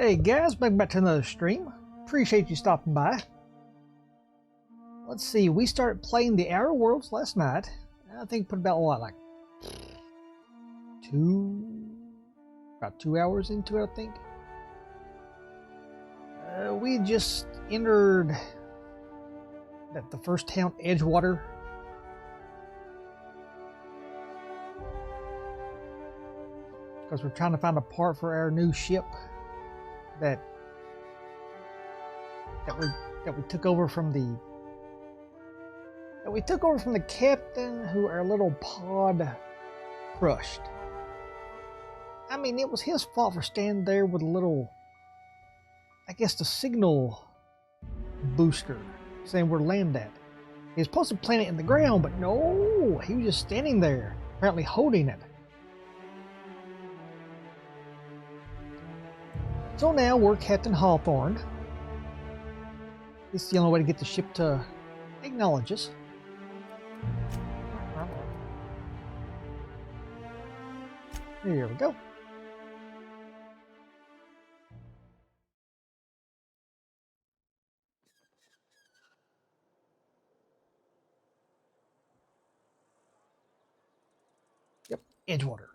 Hey guys, welcome back to another stream. Appreciate you stopping by. Let's see, we started playing the Outer Worlds last night. I think put about what, like about 2 hours into it, I think. We just entered the first town, Edgewater. Because we're trying to find a part for our new ship that we took over from the captain who our little pod crushed. I mean, it was his fault for standing there with a little, I guess, the signal booster saying where to land at. He was supposed to plant it in the ground, but no, he was just standing there, apparently holding it. So now we're Captain Hawthorne. This is the only way to get the ship to acknowledge us. Here we go. Yep, Edgewater.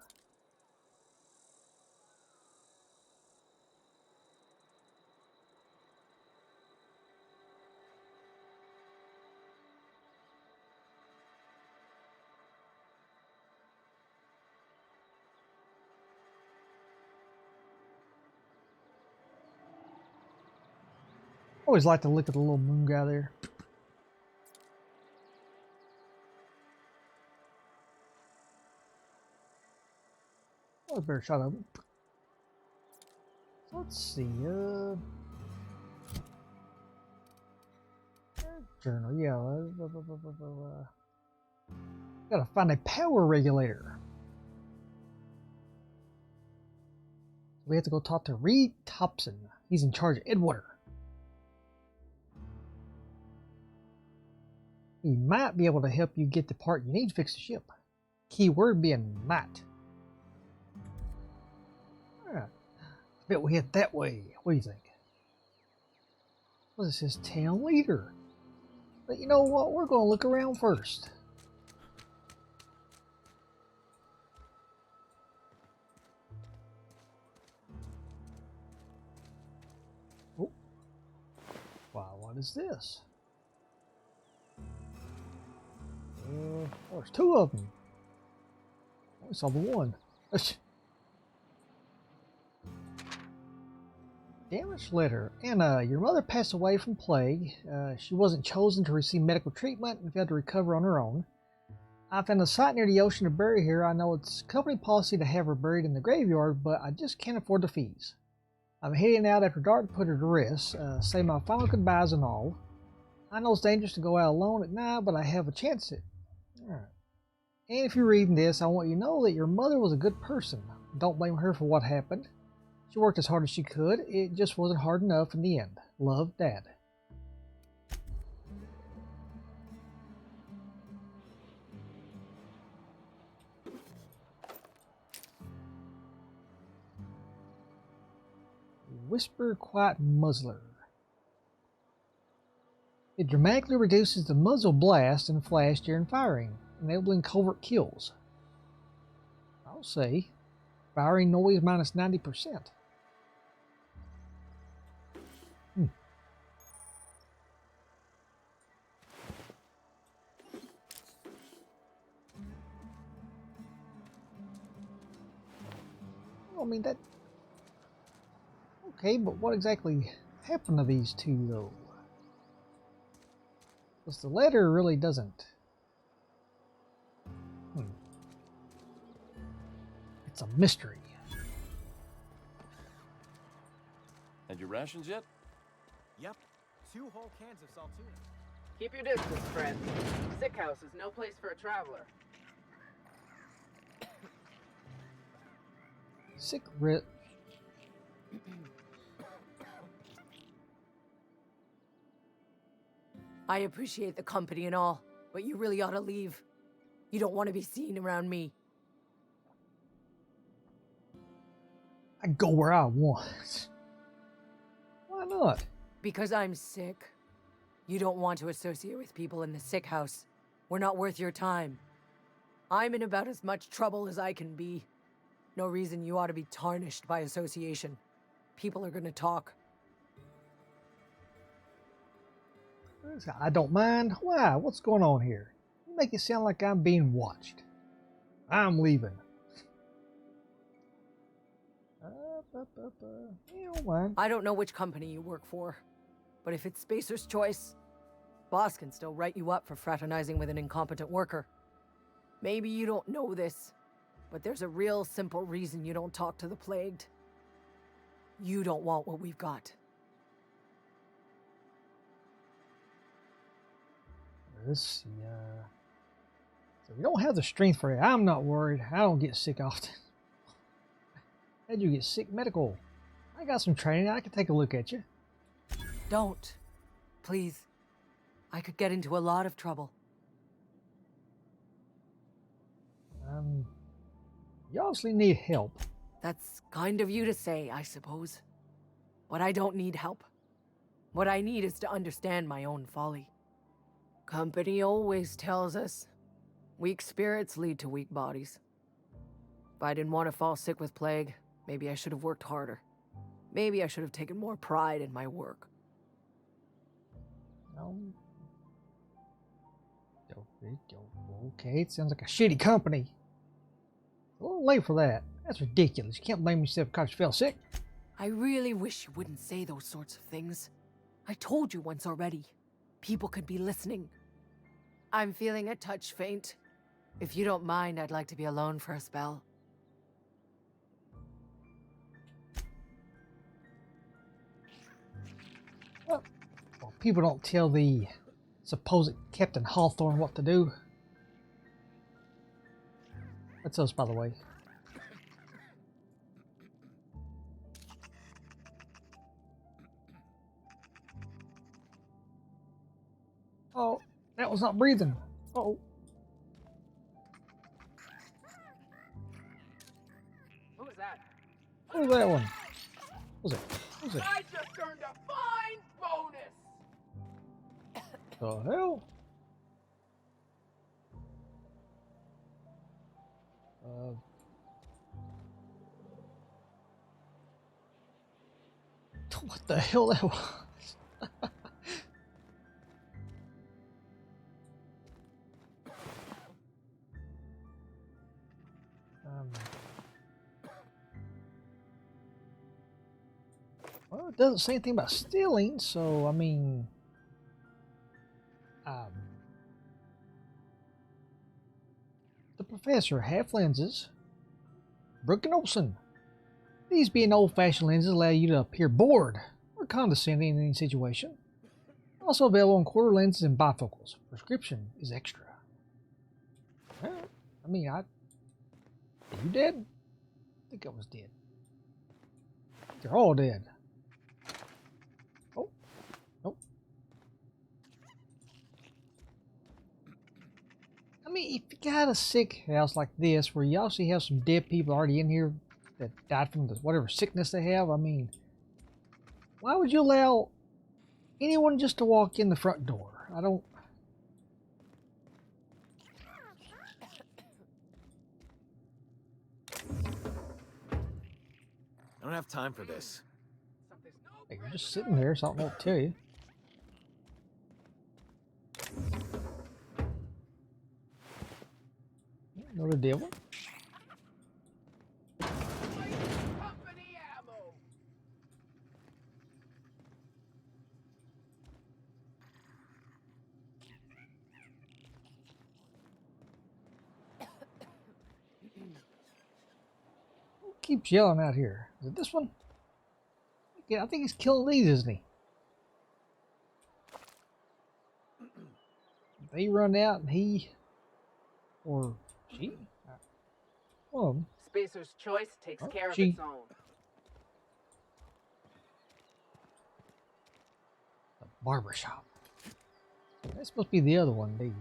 Always like to look at the little moon guy there. Oh, a better shot of him. Let's see. Journal. Yeah. Gotta find a power regulator. We have to go talk to Reed Thompson. He's in charge of Edgewater. He might be able to help you get the part you need to fix the ship. Keyword being might. Alright. I bet we head that way. What do you think? What is this? Town leader. But you know what? We're going to look around first. Oh. Wow, what is this? Oh, there's two of them. I saw the one. Damaged letter. Anna, your mother passed away from plague. She wasn't chosen to receive medical treatment and had to recover on her own. I found a site near the ocean to bury her. I know it's company policy to have her buried in the graveyard, but I just can't afford the fees. I'm heading out after dark to put her to rest, say my final goodbyes and all. I know it's dangerous to go out alone at night, but I have a chance at it. Alright. And if you're reading this, I want you to know that your mother was a good person. Don't blame her for what happened. She worked as hard as she could. It just wasn't hard enough in the end. Love, Dad. Whisper Quiet Muzzler. It dramatically reduces the muzzle blast and flash during firing, enabling covert kills. I'll say, firing noise minus 90%. I mean, that... Okay, but what exactly happened to these two, though? Because the letter really doesn't... It's a mystery. And your rations yet? Yep. 2 whole cans of saltuna. Keep your distance, friend. Sick house is no place for a traveler. Sick writ. I appreciate the company and all, but you really ought to leave. You don't want to be seen around me. I go where I want. Why not? Because I'm sick. You don't want to associate with people in the sick house. We're not worth your time. I'm in about as much trouble as I can be. No reason you ought to be tarnished by association. People are gonna talk. I don't mind. Why? What's going on here? You make it sound like I'm being watched. I'm leaving. You don't mind. I don't know which company you work for, but if it's Spacer's choice, boss can still write you up for fraternizing with an incompetent worker. Maybe you don't know this, but there's a real simple reason you don't talk to the plagued. You don't want what we've got. Let's see. So we don't have the strength for it. I'm not worried. I don't get sick often. How'd you get sick? Medical. I got some training. I can take a look at you. Don't. Please. I could get into a lot of trouble. You obviously need help. That's kind of you to say, I suppose. But I don't need help. What I need is to understand my own folly. Company always tells us, weak spirits lead to weak bodies. If I didn't want to fall sick with plague, maybe I should have worked harder. Maybe I should have taken more pride in my work. Okay, it sounds like a shitty company. A little late for that. That's ridiculous. You can't blame yourself because you fell sick. I really wish you wouldn't say those sorts of things. I told you once already. People could be listening. I'm feeling a touch faint. If you don't mind, I'd like to be alone for a spell. Well, people don't tell the supposed Captain Hawthorne what to do. That's us, by the way. Oh, that was not breathing. Oh. Who was that? What was that one? What was it? What was it? I just earned a fine bonus! The hell? What the hell that was? Well, it doesn't say anything about stealing, so I mean, the professor, half lenses, Brooke and Olsen. These being old-fashioned lenses allow you to appear bored or condescending in any situation. Also available in quarter lenses and bifocals. Prescription is extra. Well, I mean, are you dead? I think I was dead. They're all dead. Oh, nope. I mean, if you got a sick house like this, where you also have some dead people already in here that died from the whatever sickness they have, I mean, why would you allow anyone just to walk in the front door? I don't. I don't have time for this. Hey, you're just sitting there, so I don't know what to tell you. Another devil. Company ammo! Who keeps yelling out here? Is it this one? Yeah, I think he's killing these, isn't he? They run out and he or she? One of them. Spacer's choice takes Oh, care of she. its own. A barbershop. That's supposed to be the other one, dude.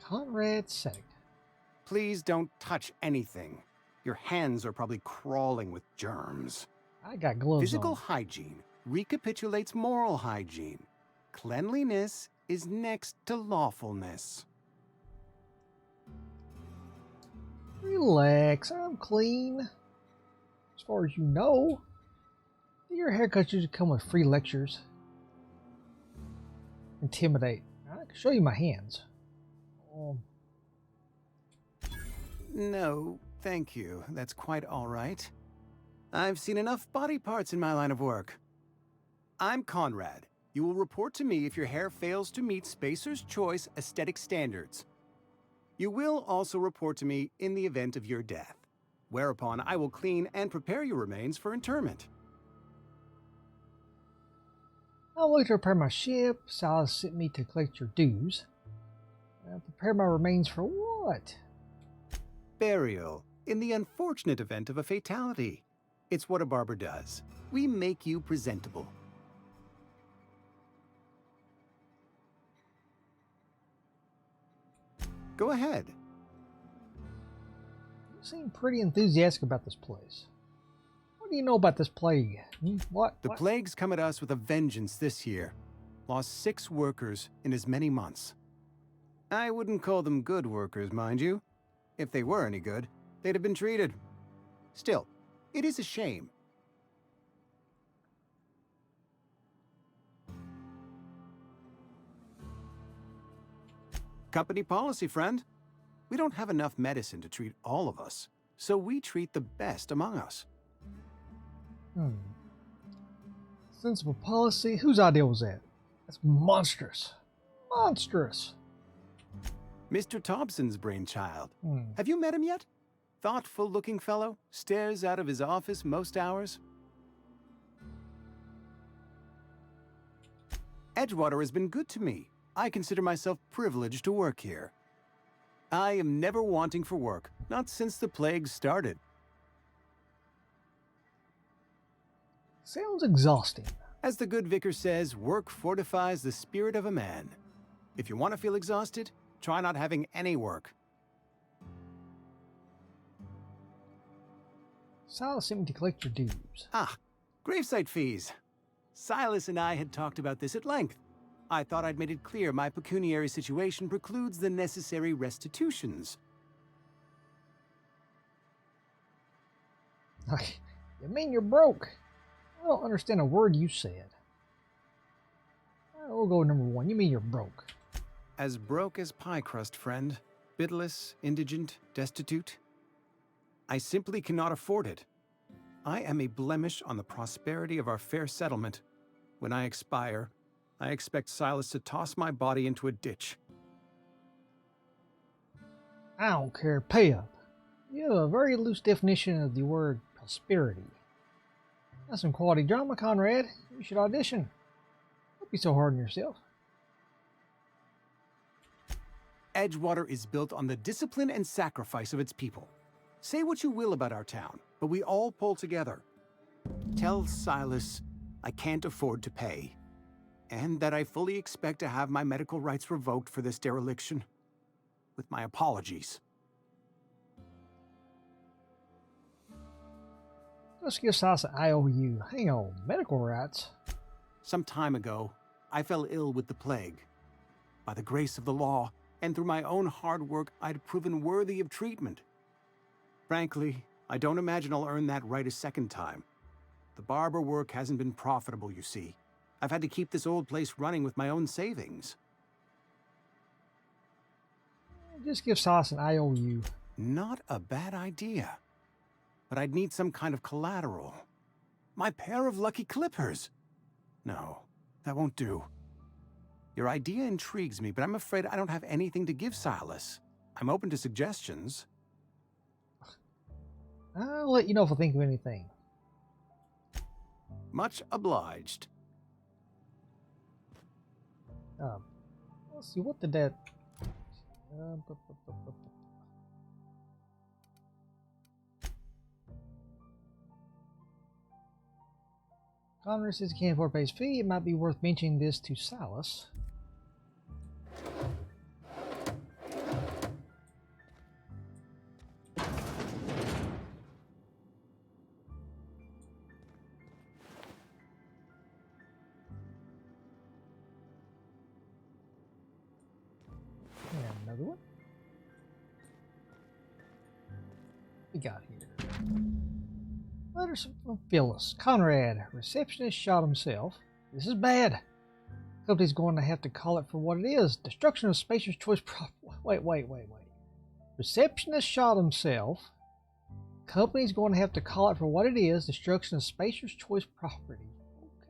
Conrad Sack. Please don't touch anything. Your hands are probably crawling with germs. I got gloves Physical on. hygiene recapitulates moral hygiene. Cleanliness is next to lawfulness. Relax, I'm clean. As far as you know. Your haircuts usually come with free lectures. Intimidate. I can show you my hands. No, thank you. That's quite all right. I've seen enough body parts in my line of work. I'm Conrad. You will report to me if your hair fails to meet Spacer's Choice aesthetic standards. You will also report to me in the event of your death, whereupon I will clean and prepare your remains for interment. I'll look to repair my ship. Silas sent me to collect your dues. Prepare my remains for what? Burial, in the unfortunate event of a fatality. It's what a barber does. We make you presentable. Go ahead. You seem pretty enthusiastic about this place. What do you know about this plague? What? The plague's come at us with a vengeance this year. Lost 6 workers in as many months. I wouldn't call them good workers, mind you. If they were any good, they'd have been treated. Still, it is a shame. Company policy, friend. We don't have enough medicine to treat all of us, so we treat the best among us. Sensible policy? Whose idea was that? That's monstrous. Monstrous. Mr. Thompson's brainchild. Have you met him yet? Thoughtful-looking fellow, stares out of his office most hours. Edgewater has been good to me. I consider myself privileged to work here. I am never wanting for work, not since the plague started. Sounds exhausting. As the good vicar says, work fortifies the spirit of a man. If you want to feel exhausted, try not having any work. Silas sent me to collect your dues. Ah, gravesite fees. Silas and I had talked about this at length. I thought I'd made it clear my pecuniary situation precludes the necessary restitutions. You mean you're broke? I don't understand a word you said. We'll go number 1. You mean you're broke. As broke as pie crust, friend. Bitless, indigent, destitute. I simply cannot afford it. I am a blemish on the prosperity of our fair settlement. When I expire, I expect Silas to toss my body into a ditch. I don't care. Pay up. You have a very loose definition of the word prosperity. That's some quality drama, Conrad. You should audition. Don't be so hard on yourself. Edgewater is built on the discipline and sacrifice of its people. Say what you will about our town, but we all pull together. Tell Silas I can't afford to pay, and that I fully expect to have my medical rights revoked for this dereliction. With my apologies. Let's give Silas an IOU. Hang on, medical rights? Some time ago, I fell ill with the plague. By the grace of the law, and through my own hard work, I'd proven worthy of treatment. Frankly, I don't imagine I'll earn that right a second time. The barber work hasn't been profitable, you see. I've had to keep this old place running with my own savings. Just give Silas an IOU. Not a bad idea. But I'd need some kind of collateral. My pair of lucky clippers. No, that won't do. Your idea intrigues me, but I'm afraid I don't have anything to give Silas. I'm open to suggestions. I'll let you know if I think of anything. Much obliged. Let's see, what did that... Conrad says he can't afford to pay his fee. It might be worth mentioning this to Silas. another one. We got here. Letters from Phyllis. Conrad, receptionist, shot himself. This is bad. Company's going to have to call it for what it is. Destruction of Spacer's Choice Wait. Receptionist shot himself. Company's going to have to call it for what it is. Destruction of Spacer's Choice property.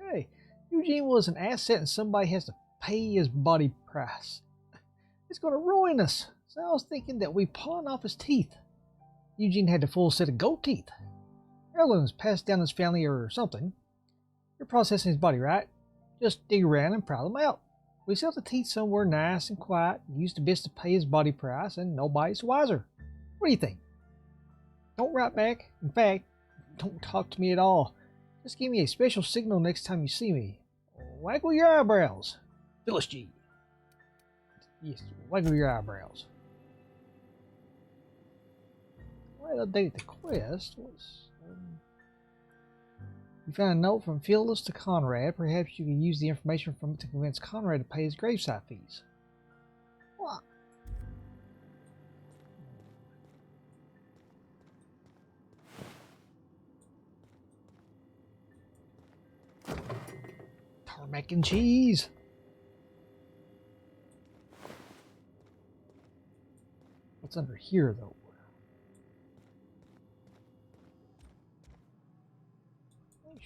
Okay. Eugene was an asset and somebody has to pay his body price. It's going to ruin us. So I was thinking that we pawn off his teeth. Eugene had the full set of gold teeth. Heirlooms passed down his family or something. You're processing his body, right? Just dig around and prowl them out. We sell the teeth somewhere nice and quiet, use the bits to pay his body price, and nobody's wiser. What do you think? Don't write back. In fact, don't talk to me at all. Just give me a special signal next time you see me. Waggle your eyebrows. Phyllis G. Yes, waggle your eyebrows. Well, update the quest. You found a note from Phyllis to Conrad. Perhaps you can use the information from it to convince Conrad to pay his gravesite fees. What? Tarmac and cheese. What's under here, though?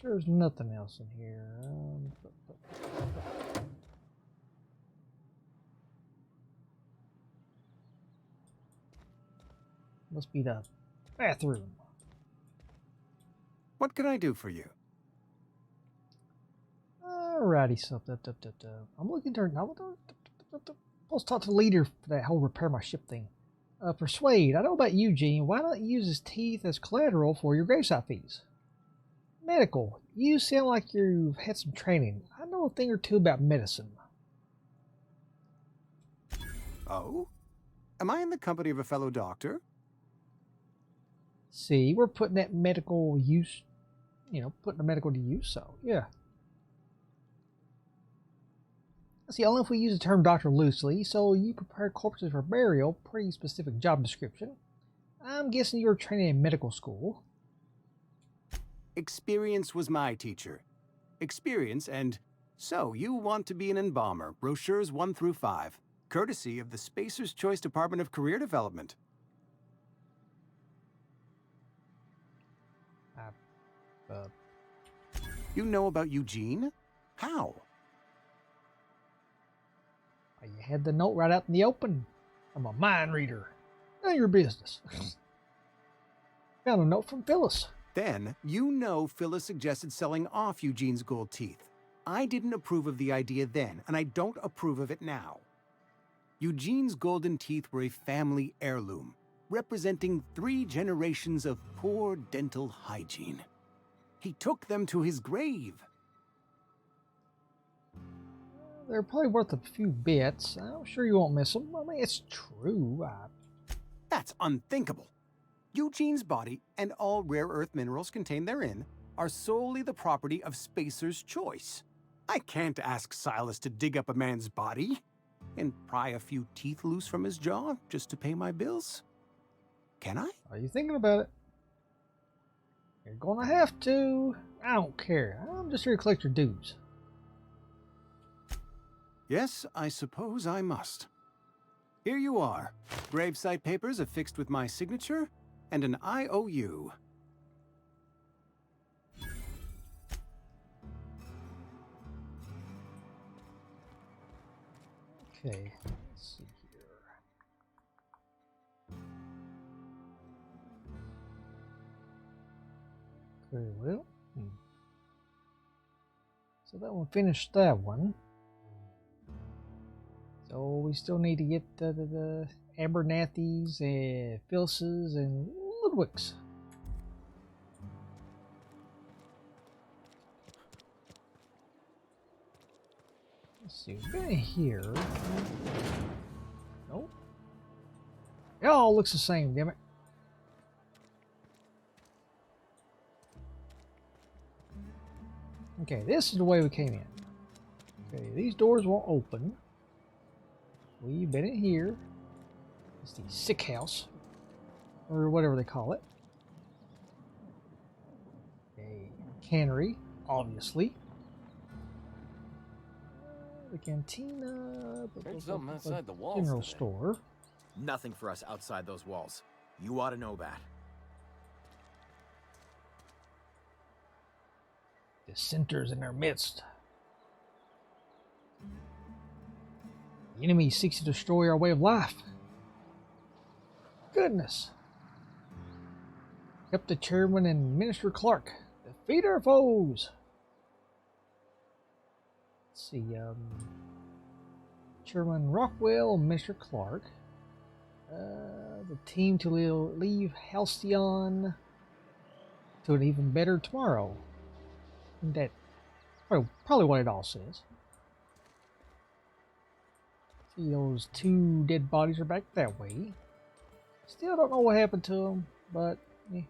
Sure there's nothing else in here. Must be the bathroom. What can I do for you? Alrighty, so I'm looking to let's talk to the leader for that whole repair my ship thing. Persuade. I know about Eugene. Why not use his teeth as collateral for your gravesite fees? Medical. You sound like you've had some training. I know a thing or two about medicine. Oh? Am I in the company of a fellow doctor? See, we're putting that medical use, putting the medical to use, so, yeah. See, only if we use the term doctor loosely, so you prepare corpses for burial, pretty specific job description. I'm guessing you were training in medical school. Experience was my teacher. Experience, and so you want to be an embalmer. Brochures 1 through 5. Courtesy of the Spacer's Choice Department of Career Development. You know about Eugene? How? You had the note right out in the open. I'm a mind reader. None of your business. Found a note from Phyllis. Then, you know Phyllis suggested selling off Eugene's gold teeth. I didn't approve of the idea then, and I don't approve of it now. Eugene's golden teeth were a family heirloom, representing 3 generations of poor dental hygiene. He took them to his grave. They're probably worth a few bits. I'm sure you won't miss them. I mean, it's true. That's unthinkable. Eugene's body and all rare earth minerals contained therein are solely the property of Spacer's Choice. I can't ask Silas to dig up a man's body and pry a few teeth loose from his jaw just to pay my bills. Can I? Are you thinking about it? You're gonna have to. I don't care. I'm just here to collect your dues. Yes, I suppose I must. Here you are. Gravesite papers affixed with my signature and an IOU. Okay, let's see here. Very well. So that one finished that one. So we still need to get the Abernathys and Phyllis's and Ludwig's. Let's see, we've been in here. Nope. It all looks the same, damn it. Okay, this is the way we came in. Okay, these doors won't open. We've been in here. It's the sick house, or whatever they call it. A cannery, obviously. The cantina. Heard something outside the walls General today. store. Nothing for us outside those walls. You ought to know that. Dissenters in our midst. The enemy seeks to destroy our way of life. Goodness. Kept the chairman and Minister Clark. Defeat our foes. Let's see, Chairman Rockwell and Minister Clark. The team to leave Halcyon to an even better tomorrow. That probably what it all says. See, those 2 dead bodies are back that way. Still don't know what happened to them, but eh.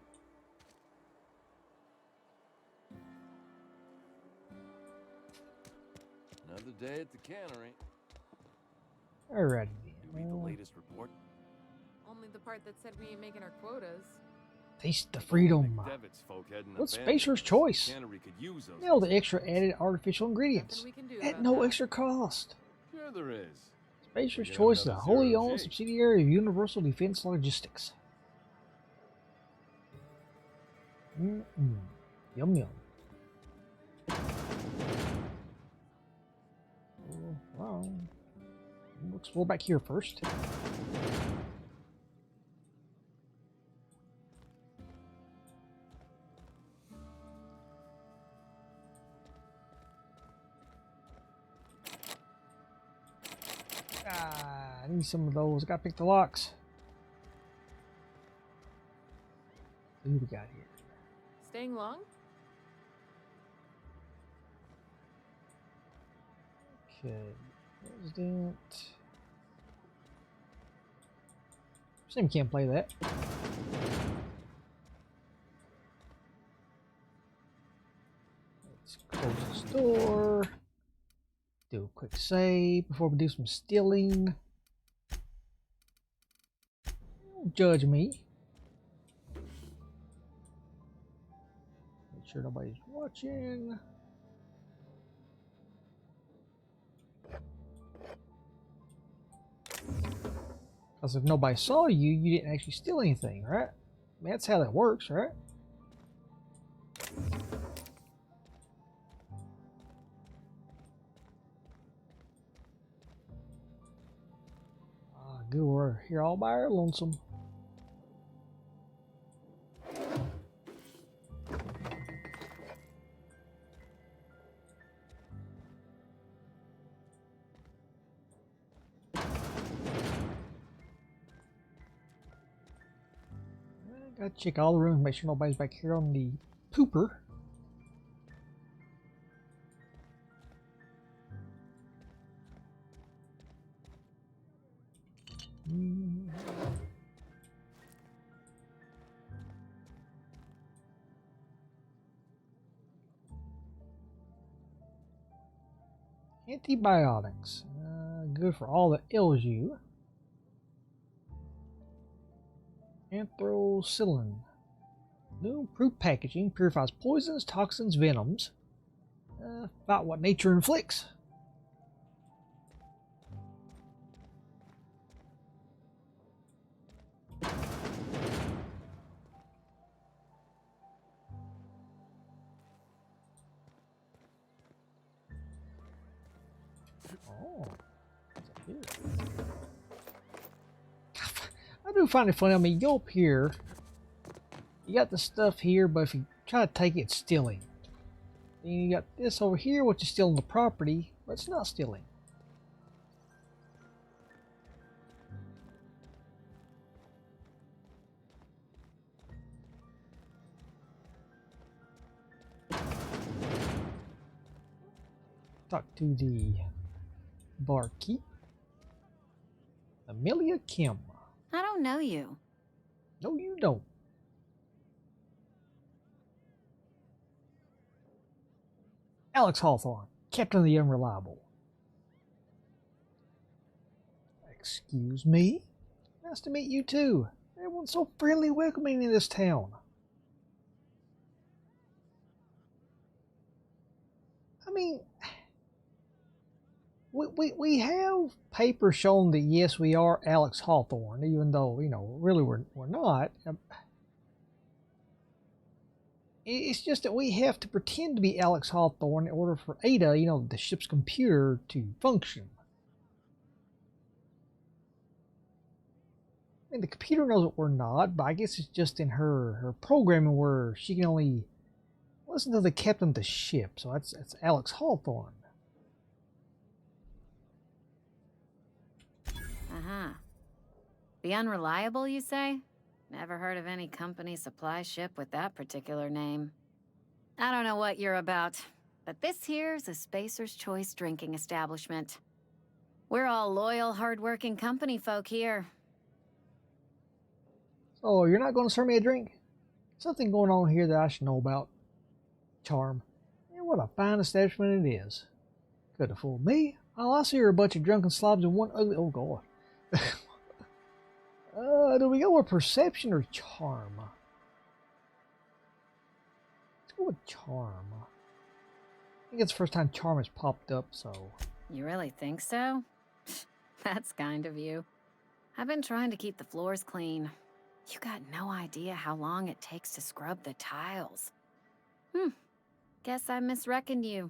Another day at the cannery. Alrighty You read the then. latest report? Only the part that said we ain't making our quotas. Taste the freedom. McDevitt's folk hadn't What's abandoned Spacer's us. choice? Cannery could use those. Now the extra added artificial ingredients Nothing we can do at about no that. extra cost. Sure there is. Spacer's We get Choice is a another wholly zero owned G. subsidiary of Universal Defense Logistics. Yum yum. Oh, wow. We'll explore back here first. I need some of those. I gotta pick the locks. Who we got here? Staying long? Okay, President. Sim can't play that. Let's close this door. Do a quick save before we do some stealing. Don't judge me. Make sure nobody's watching. Because if nobody saw you, you didn't actually steal anything, right? I mean, that's how that works, right? Ah, good, we're here all by our lonesome. Gotta check all the rooms, make sure nobody's back here on the pooper. Antibiotics, good for all that ails you. Anthracillin. New improved packaging purifies poisons, toxins, venoms. About what nature inflicts. Oh, what's up here? I do find it funny. I mean, go up here. You got the stuff here, but if you try to take it, it's stealing. Then you got this over here, which is stealing the property, but it's not stealing. Talk to the barkeep. Amelia Kim. I don't know you. No, you don't. Alex Hawthorne, Captain of the Unreliable. Excuse me? Nice to meet you too. Everyone's so friendly welcoming in this town. I mean, we have papers showing that yes, we are Alex Hawthorne, even though, you know, really we're not. It's just that we have to pretend to be Alex Hawthorne in order for Ada, you know, the ship's computer, to function. I mean, the computer knows that we're not, but I guess it's just in her programming where she can only listen to the captain of the ship. So that's Alex Hawthorne. Uh-huh. The Unreliable, you say? Never heard of any company supply ship with that particular name. I don't know what you're about, but this here's a Spacer's Choice drinking establishment. We're all loyal, hard-working company folk here. So you're not going to serve me a drink? Something going on here that I should know about. Charm. And what a fine establishment it is. Could have fooled me. All I see are a bunch of drunken slobs and one ugly... Oh, God. Do we go with perception or charm? Let's go with charm. I think it's the first time charm has popped up, so... You really think so? That's kind of you. I've been trying to keep the floors clean. You got no idea how long it takes to scrub the tiles. Guess I misreckoned you.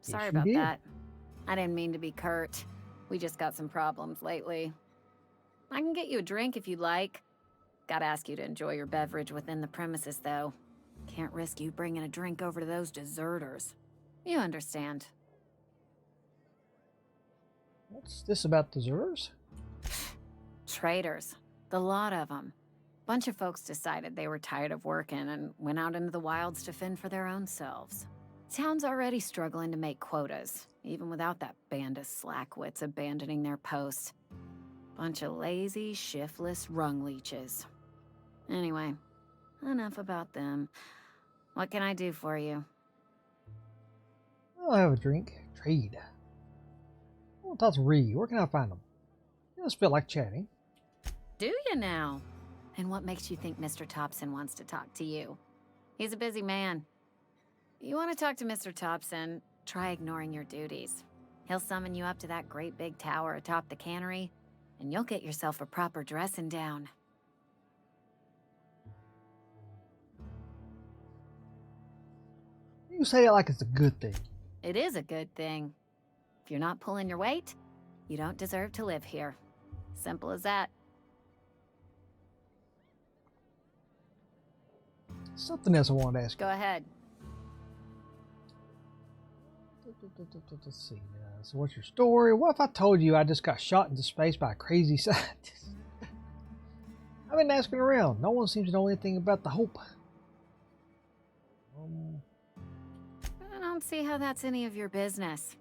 Sorry you about did. that. I didn't mean to be curt. We just got some problems lately. I can get you a drink if you'd like. Gotta ask you to enjoy your beverage within the premises, though. Can't risk you bringing a drink over to those deserters. You understand. What's this about deserters? Traitors. The lot of them. Bunch of folks decided they were tired of working and went out into the wilds to fend for their own selves. Town's already struggling to make quotas, even without that band of slackwits abandoning their posts. Bunch of lazy, shiftless rung leeches. Anyway, enough about them. What can I do for you? I'll have a drink. Trade. Well, that's Reed. Where can I find them? It just feel like chatting. Do you now? And what makes you think Mr. Thompson wants to talk to you? He's a busy man. You want to talk to Mr. Thompson, try ignoring your duties. He'll summon you up to that great big tower atop the cannery, and you'll get yourself a proper dressing down. You say it like it's a good thing. It is a good thing. If you're not pulling your weight, you don't deserve to live here. Simple as that. Something else I wanted to ask you. Go ahead. Let's see. So what's your story? What if I told you I just got shot into space by a crazy scientist? I've been asking around. No one seems to know anything about the Hope. I don't see how that's any of your business.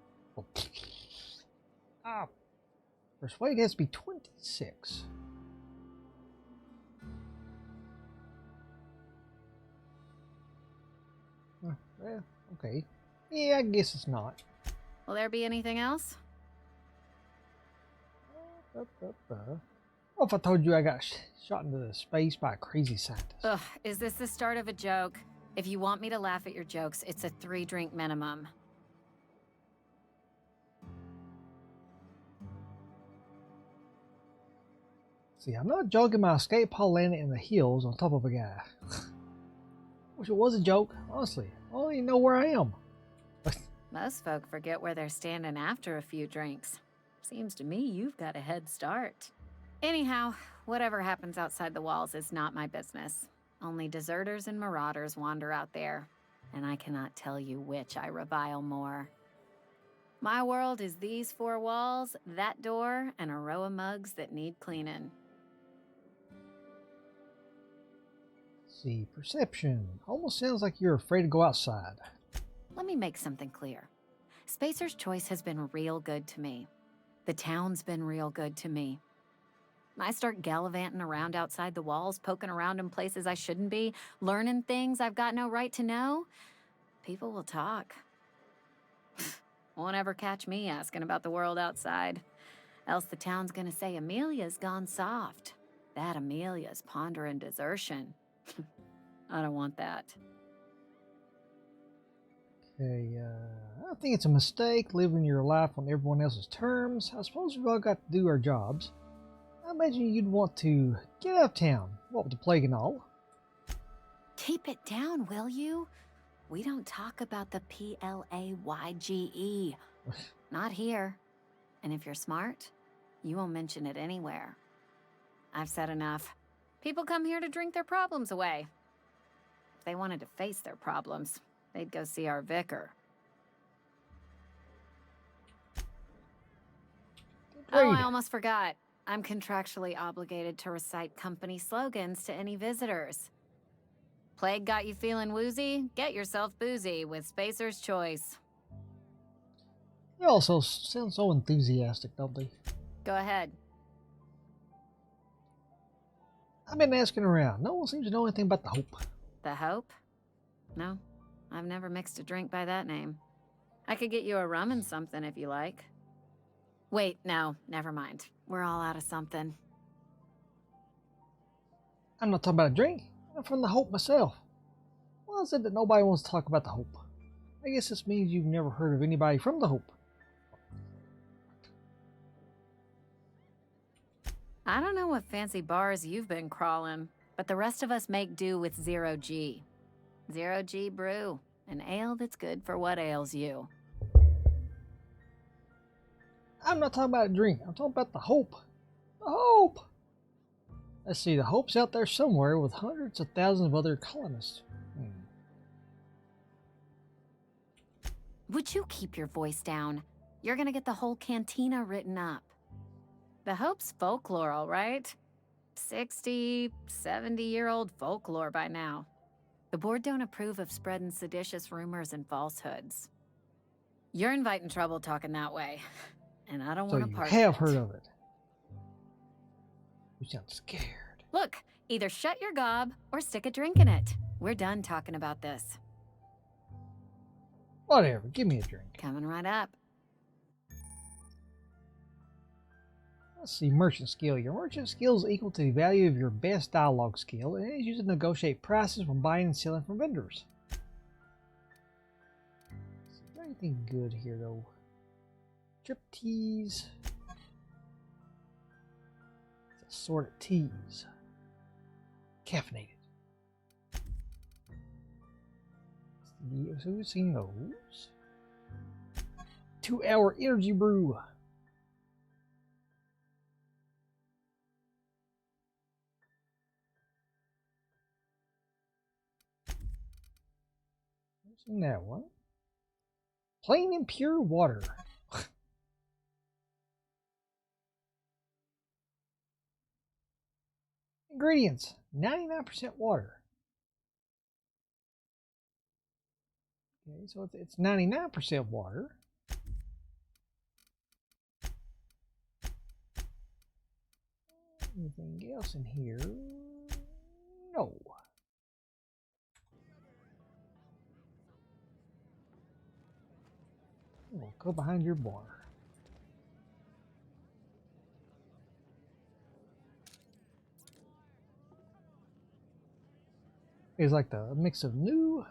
Persuade has to be 26. Well, okay. Yeah, I guess it's not. Will there be anything else? What if I told you I got shot into the space by a crazy scientist? Ugh, is this the start of a joke? If you want me to laugh at your jokes, it's a 3-drink minimum. See, I'm not joking. My escape pod landed in the hills on top of a guy. Wish it was a joke, honestly. I don't even know where I am. Most folk forget where they're standing after a few drinks. Seems to me you've got a head start. Anyhow, whatever happens outside the walls is not my business. Only deserters and marauders wander out there, and I cannot tell you which I revile more. My world is these 4 walls, that door, and a row of mugs that need cleaning. See, perception. Almost sounds like you're afraid to go outside. Let me make something clear. Spacer's Choice has been real good to me. The town's been real good to me. I start gallivanting around outside the walls, poking around in places I shouldn't be, learning things I've got no right to know. People will talk. Won't ever catch me asking about the world outside. Else the town's gonna say Amelia's gone soft. That Amelia's pondering desertion. I don't want that. Okay, I think it's a mistake living your life on everyone else's terms. I suppose we've all got to do our jobs. I imagine you'd want to get out of town, what with the plague and all. Keep it down, will you? We don't talk about the PLAYGE. Not here. And if you're smart, you won't mention it anywhere. I've said enough. People come here to drink their problems away. If they wanted to face their problems, they'd go see our vicar. Oh, I almost forgot. I'm contractually obligated to recite company slogans to any visitors. Plague got you feeling woozy? Get yourself boozy with Spacer's Choice. They also sound so enthusiastic, don't they? Go ahead. I've been asking around. No one seems to know anything about the Hope. The Hope? No, I've never mixed a drink by that name. I could get you a rum and something if you like. Wait, no, never mind. We're all out of something. I'm not talking about a drink. I'm from the Hope myself. Why is it that nobody wants to talk about the Hope? I guess this means you've never heard of anybody from the Hope. I don't know what fancy bars you've been crawling, but the rest of us make do with Zero G. Zero G Brew, an ale that's good for what ails you. I'm not talking about a drink. I'm talking about the Hope. The Hope! Let's see, the Hope's out there somewhere with hundreds of thousands of other colonists. Would you keep your voice down? You're gonna get the whole cantina written up. The Hope's folklore, all right? 60, 70-year-old folklore by now. The board don't approve of spreading seditious rumors and falsehoods. You're inviting trouble talking that way, and I don't So want to you part have of it. heard of it. You sound scared. Look, either shut your gob or stick a drink in it. We're done talking about this. Whatever, give me a drink. Coming right up. Let's see, merchant skill. Your merchant skill is equal to the value of your best dialogue skill, and it is used to negotiate prices when buying and selling from vendors. Is there anything good here, though? Drip teas. It's assorted teas. Caffeinated. Who's seen those? 2-hour energy brew. Seen that one. Plain and pure water. Ingredients: 99% water. Okay, so it's 99% water. Anything else in here? No. We'll go behind your bar. It's like the mix of new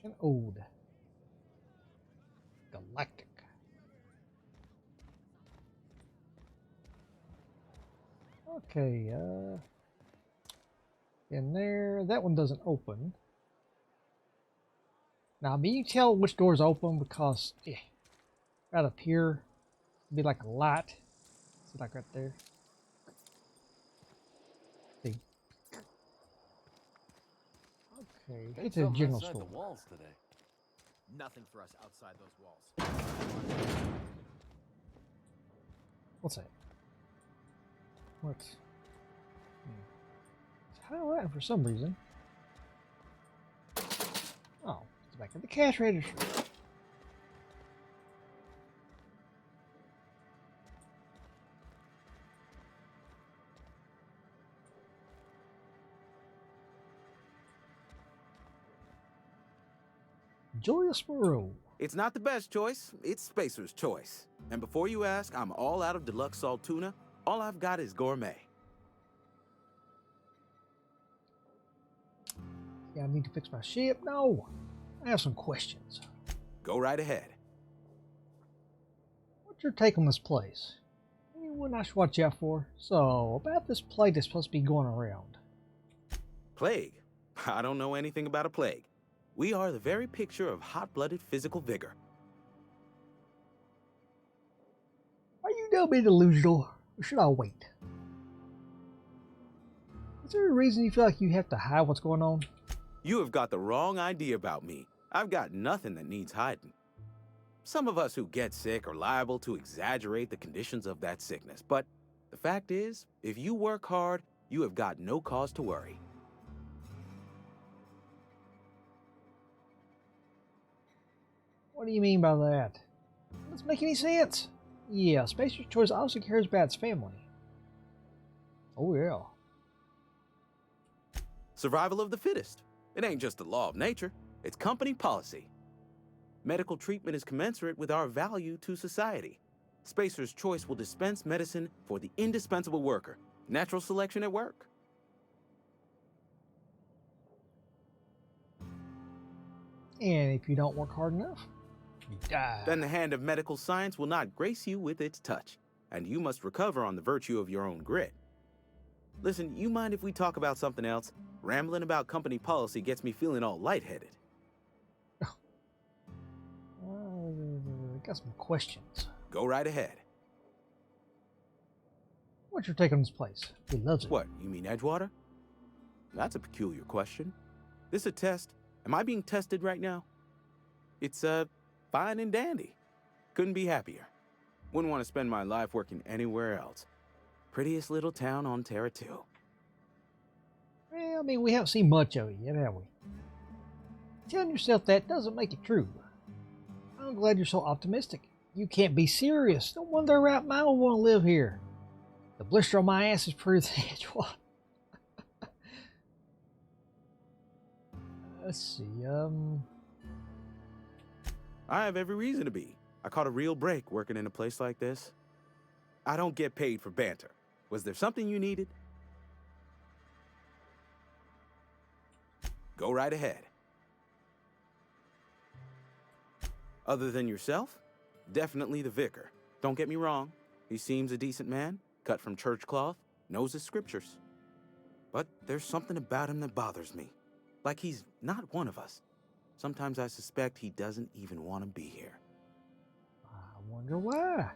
and old. Galactic. Okay, in there, that one doesn't open. Now, but you can tell which door's open because right up here, it'd be like a light. See, like right there. See. Okay, Ain't it's a something general inside store. the walls today. Nothing for us outside those walls. What's that? What's? It's highlighting for some reason. Oh, it's back at the cash register. Julius Moreau. It's not the best choice, it's Spacer's Choice. And before you ask, I'm all out of deluxe salt tuna. All I've got is gourmet. Yeah, I need to fix my ship. No, I have some questions. Go right ahead. What's your take on this place? Anyone I should watch out for? So, about this plague that's supposed to be going around. Plague? I don't know anything about a plague. We are the very picture of hot-blooded physical vigor. Are you done being delusional, or should I wait? Is there a reason you feel like you have to hide what's going on? You have got the wrong idea about me. I've got nothing that needs hiding. Some of us who get sick are liable to exaggerate the conditions of that sickness, but the fact is, if you work hard, you have got no cause to worry. What do you mean by that? Doesn't make any sense. Yeah, Spacer's Choice also cares about its family. Oh yeah. Survival of the fittest. It ain't just a law of nature, it's company policy. Medical treatment is commensurate with our value to society. Spacer's Choice will dispense medicine for the indispensable worker. Natural selection at work. And if you don't work hard enough, you die. Then the hand of medical science will not grace you with its touch, and you must recover on the virtue of your own grit. Listen, you mind if we talk about something else? Rambling about company policy gets me feeling all lightheaded. Got some questions. Go right ahead. What's your take on this place? He loves it. What, you mean Edgewater? That's a peculiar question. This a test? Am I being tested right now? It's, fine and dandy. Couldn't be happier. Wouldn't want to spend my life working anywhere else. Prettiest little town on Terra 2. Well, I mean, we haven't seen much of it yet, have we? Telling yourself that doesn't make it true. I'm glad you're so optimistic. You can't be serious. No one their right mind will want to live here. The blister on my ass is proof that what? Let's see, I have every reason to be. I caught a real break working in a place like this. I don't get paid for banter. Was there something you needed? Go right ahead. Other than yourself? Definitely the vicar. Don't get me wrong. He seems a decent man, cut from church cloth, knows his scriptures. But there's something about him that bothers me. Like he's not one of us. Sometimes I suspect he doesn't even want to be here. I wonder why.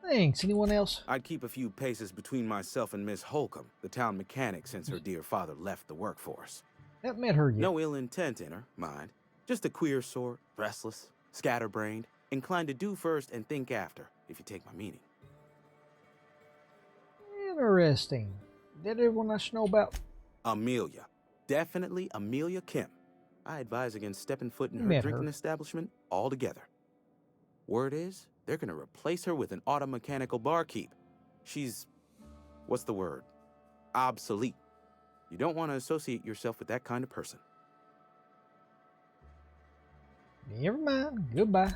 Thanks. Anyone else? I'd keep a few paces between myself and Miss Holcomb, the town mechanic, since her dear father left the workforce. Haven't met her yet. No ill intent in her, mind. Just a queer sort, restless, scatterbrained, inclined to do first and think after, if you take my meaning. Interesting. That everyone I should know about? Amelia. Definitely Amelia Kim. I advise against stepping foot in her Met drinking her. establishment altogether. Word is, they're gonna replace her with an automechanical barkeep. She's, what's the word? Obsolete. You don't want to associate yourself with that kind of person. Never mind. Goodbye.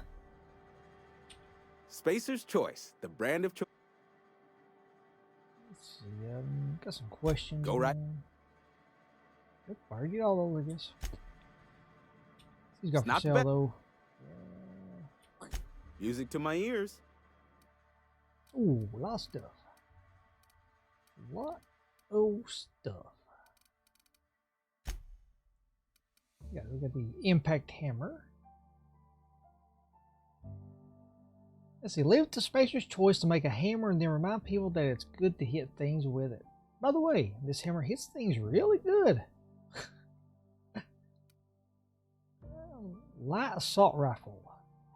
Spacer's Choice, the brand of choice. Let's see. Got some questions. Go right- Yep, already get all over this. He's got It's for not sale bad. though. Music to my ears. Ooh, a lot of stuff. Lot of stuff. Yeah, we got the impact hammer. Let's see, leave it to Spacer's Choice to make a hammer and then remind people that it's good to hit things with it. By the way, this hammer hits things really good. Light assault rifle.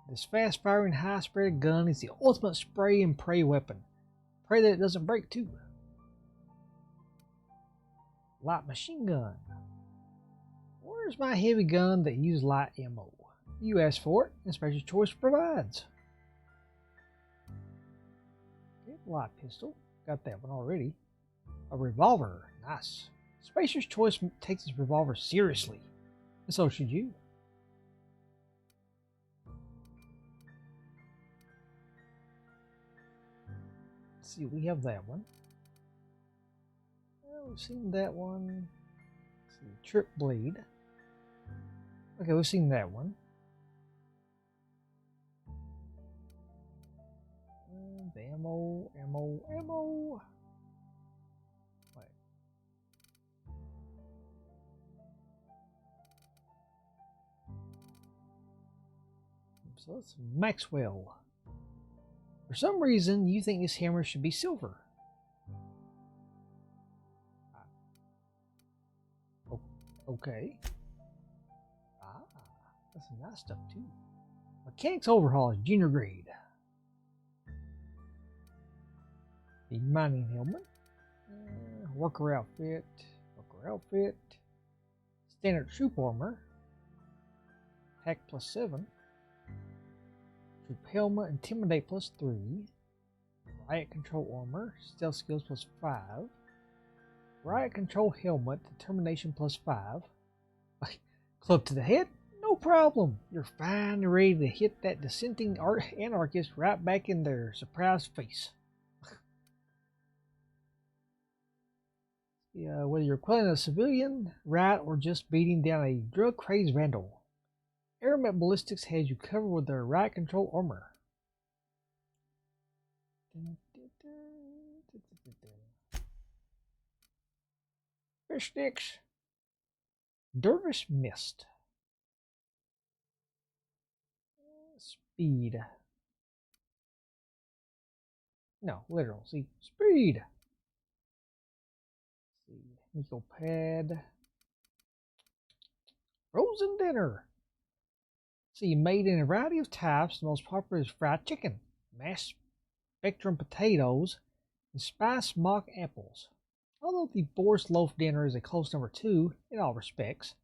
This fast-firing, high-spread gun is the ultimate spray and pray weapon. Pray that it doesn't break too. Light machine gun. Where's my heavy gun that uses light ammo? You asked for it, and Spacer's Choice provides. Okay, light pistol. Got that one already. A revolver. Nice. Spacer's Choice takes his revolver seriously. And so should you. Let's see, we have that one. Oh, we've seen that one. Let's see, Trip Bleed. Okay, we've seen that one. The ammo. Wait. So that's Maxwell. For some reason, you think this hammer should be silver. Okay. That's some nice stuff too. Mechanics Overhaul is junior grade. The mining helmet. Worker outfit. Standard troop armor. Hack +7. Troop helmet, intimidate +3. Riot control armor, stealth skills +5. Riot control helmet, determination +5. Club to the head, no problem. You're fine and ready to hit that dissenting anarchist right back in their surprised face. Yeah, whether you're quelling a civilian, riot, or just beating down a drug-crazed vandal, Aeromet Ballistics has you covered with their riot control armor. Fish sticks. Dervish Mist. Speed. No, literal. See, speed. See, Eco Pad. Frozen dinner. See, made in a variety of types. The most popular is fried chicken, mashed spectrum potatoes, and spiced mock apples. Although the Boris Loaf dinner is a close number 2 in all respects,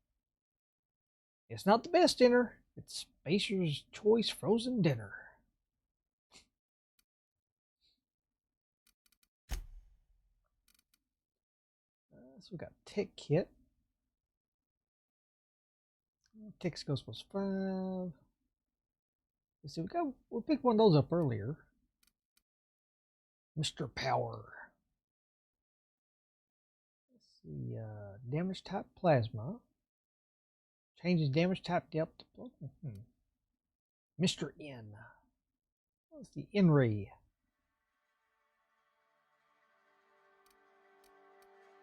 it's not the best dinner. It's Spacer's Choice Frozen Dinner. So we got Tech Kit. Tech skills +5. Let's see, we picked one of those up earlier. Mr. Power. Let's see, damage type plasma. Changes damage type depth. Mr. N. What's the N ray?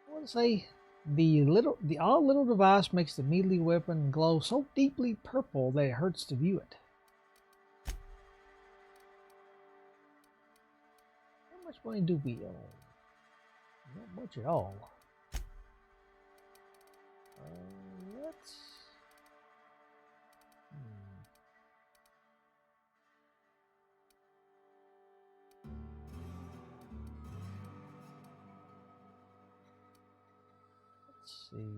I want to say the odd little device makes the melee weapon glow so deeply purple that it hurts to view it. How much money do we own? Not much at all. Let's. Let's see.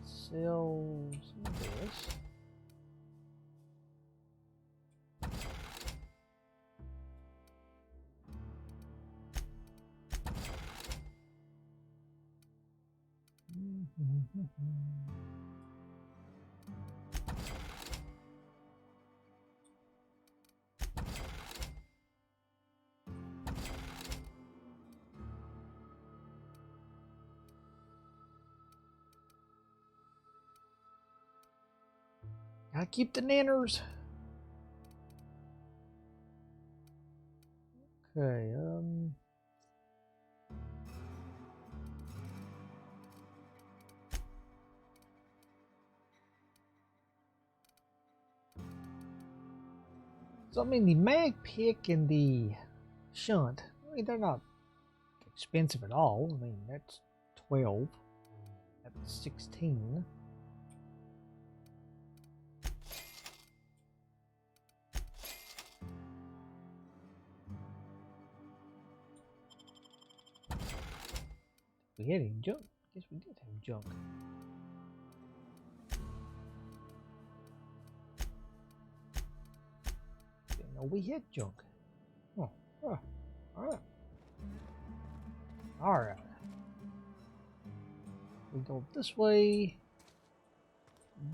Sell some of this. Gotta keep the nanners. Okay, so I mean the mag pick and the shunt, I mean they're not expensive at all. I mean that's 12. That's 16. We had any junk? Guess we did have junk. Didn't know we had junk. Oh, alright. Alright. We go this way.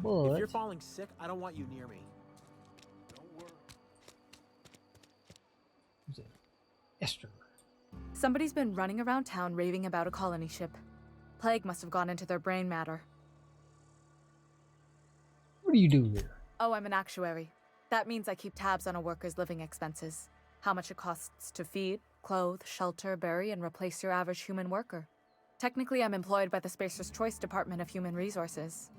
But If you're falling sick, I don't want you near me. Don't worry. who's it? Esther. Somebody's been running around town raving about a colony ship. Plague must have gone into their brain matter. What do you do here? Oh, I'm an actuary. That means I keep tabs on a worker's living expenses. How much it costs to feed, clothe, shelter, bury, and replace your average human worker. Technically, I'm employed by the Spacer's Choice Department of Human Resources.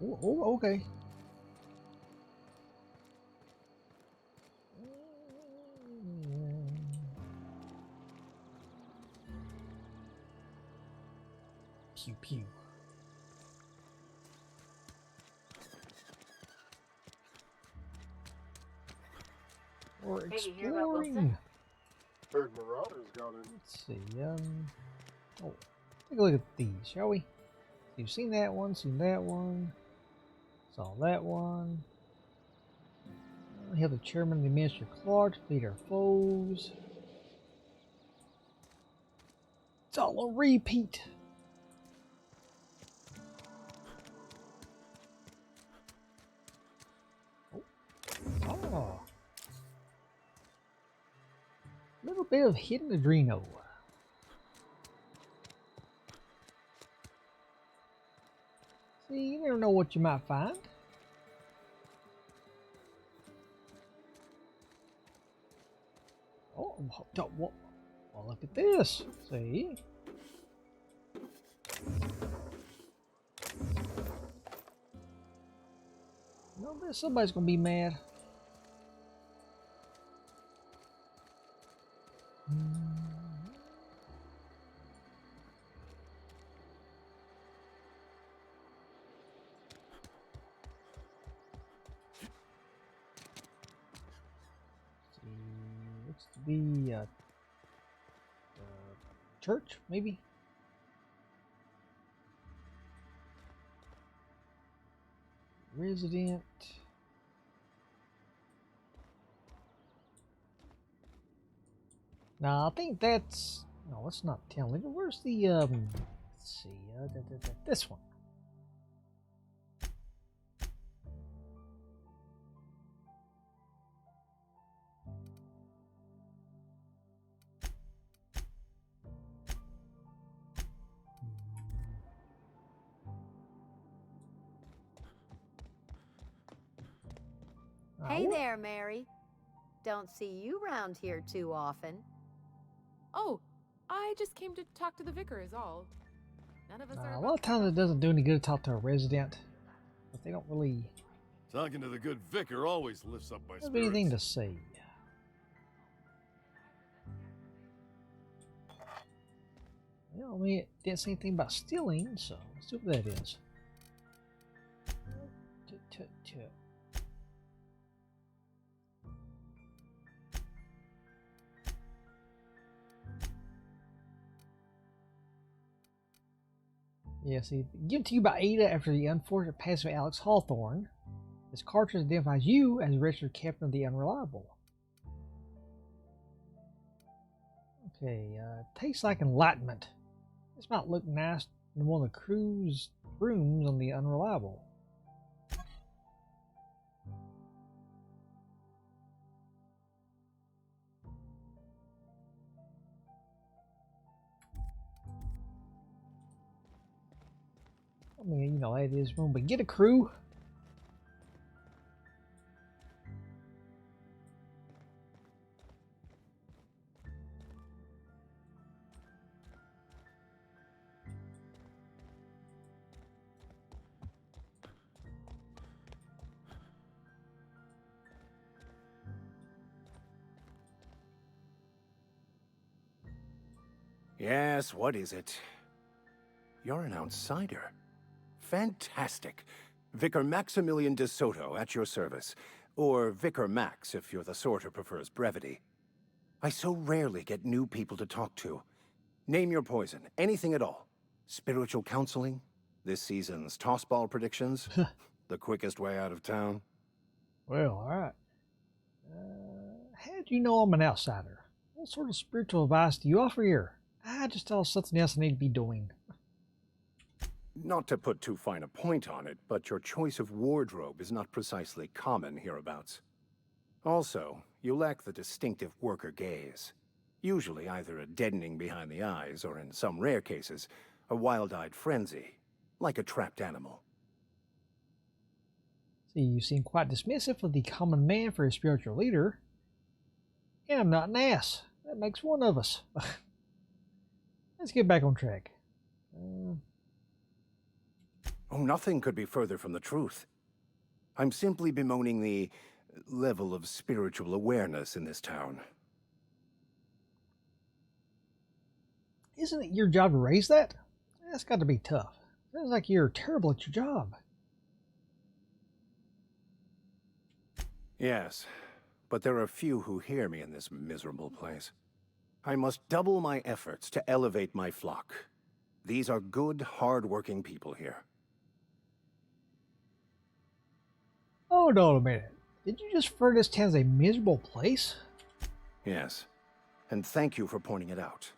Oh, okay. Pew pew. We're Hey, you hear about Wilson? exploring. Heard Marauders got in. Let's see. Oh, take a look at these, shall we? You've seen that one, saw that one. We have the chairman of the Minister Clark to beat our foes. It's all a repeat. Oh. A little bit of hidden Adreno. See, you never know what you might find. Oh, well, look at this. See? No, somebody's gonna be mad. Looks to be church, maybe. Resident. No, I think that's no. It's not telling. Where's the Let's see. This one. Hey there, Mary. Don't see you round here too often. Oh, I just came to talk to the vicar is all. None of us are A lot of times it doesn't do any good to talk to a resident, but they don't really Talking to the good vicar always lifts up my have spirits. anything to say. Well, I mean, it didn't say anything about stealing, so let's see what that is. Yeah, see, given to you by Ada after the unfortunate passing of Alex Hawthorne. This cartridge identifies you as registered captain of the Unreliable. Okay, tastes like enlightenment. This might look nice in one of the crew's rooms on the Unreliable. I mean, you know, that is room, but get a crew. Yes, what is it? You're an outsider. Fantastic. Vicar Maximilian de Soto at your service. Or Vicar Max if you're the sort who prefers brevity. I so rarely get new people to talk to. Name your poison, anything at all. Spiritual counseling? This season's tossball predictions? The quickest way out of town? Well, alright. How do you know I'm an outsider? What sort of spiritual advice do you offer here? I just thought something else I need to be doing. Not to put too fine a point on it, but your choice of wardrobe is not precisely common hereabouts. Also, you lack the distinctive worker gaze. Usually either a deadening behind the eyes, or in some rare cases, a wild-eyed frenzy, like a trapped animal. See, you seem quite dismissive of the common man for a spiritual leader. And I'm not an ass. That makes one of us. Let's get back on track. Oh, nothing could be further from the truth. I'm simply bemoaning the level of spiritual awareness in this town. Isn't it your job to raise that? That's got to be tough. Sounds like you're terrible at your job. Yes, but there are few who hear me in this miserable place. I must double my efforts to elevate my flock. These are good, hard-working people here. Hold on a minute. Did you just refer to this town as a miserable place? Yes, and thank you for pointing it out.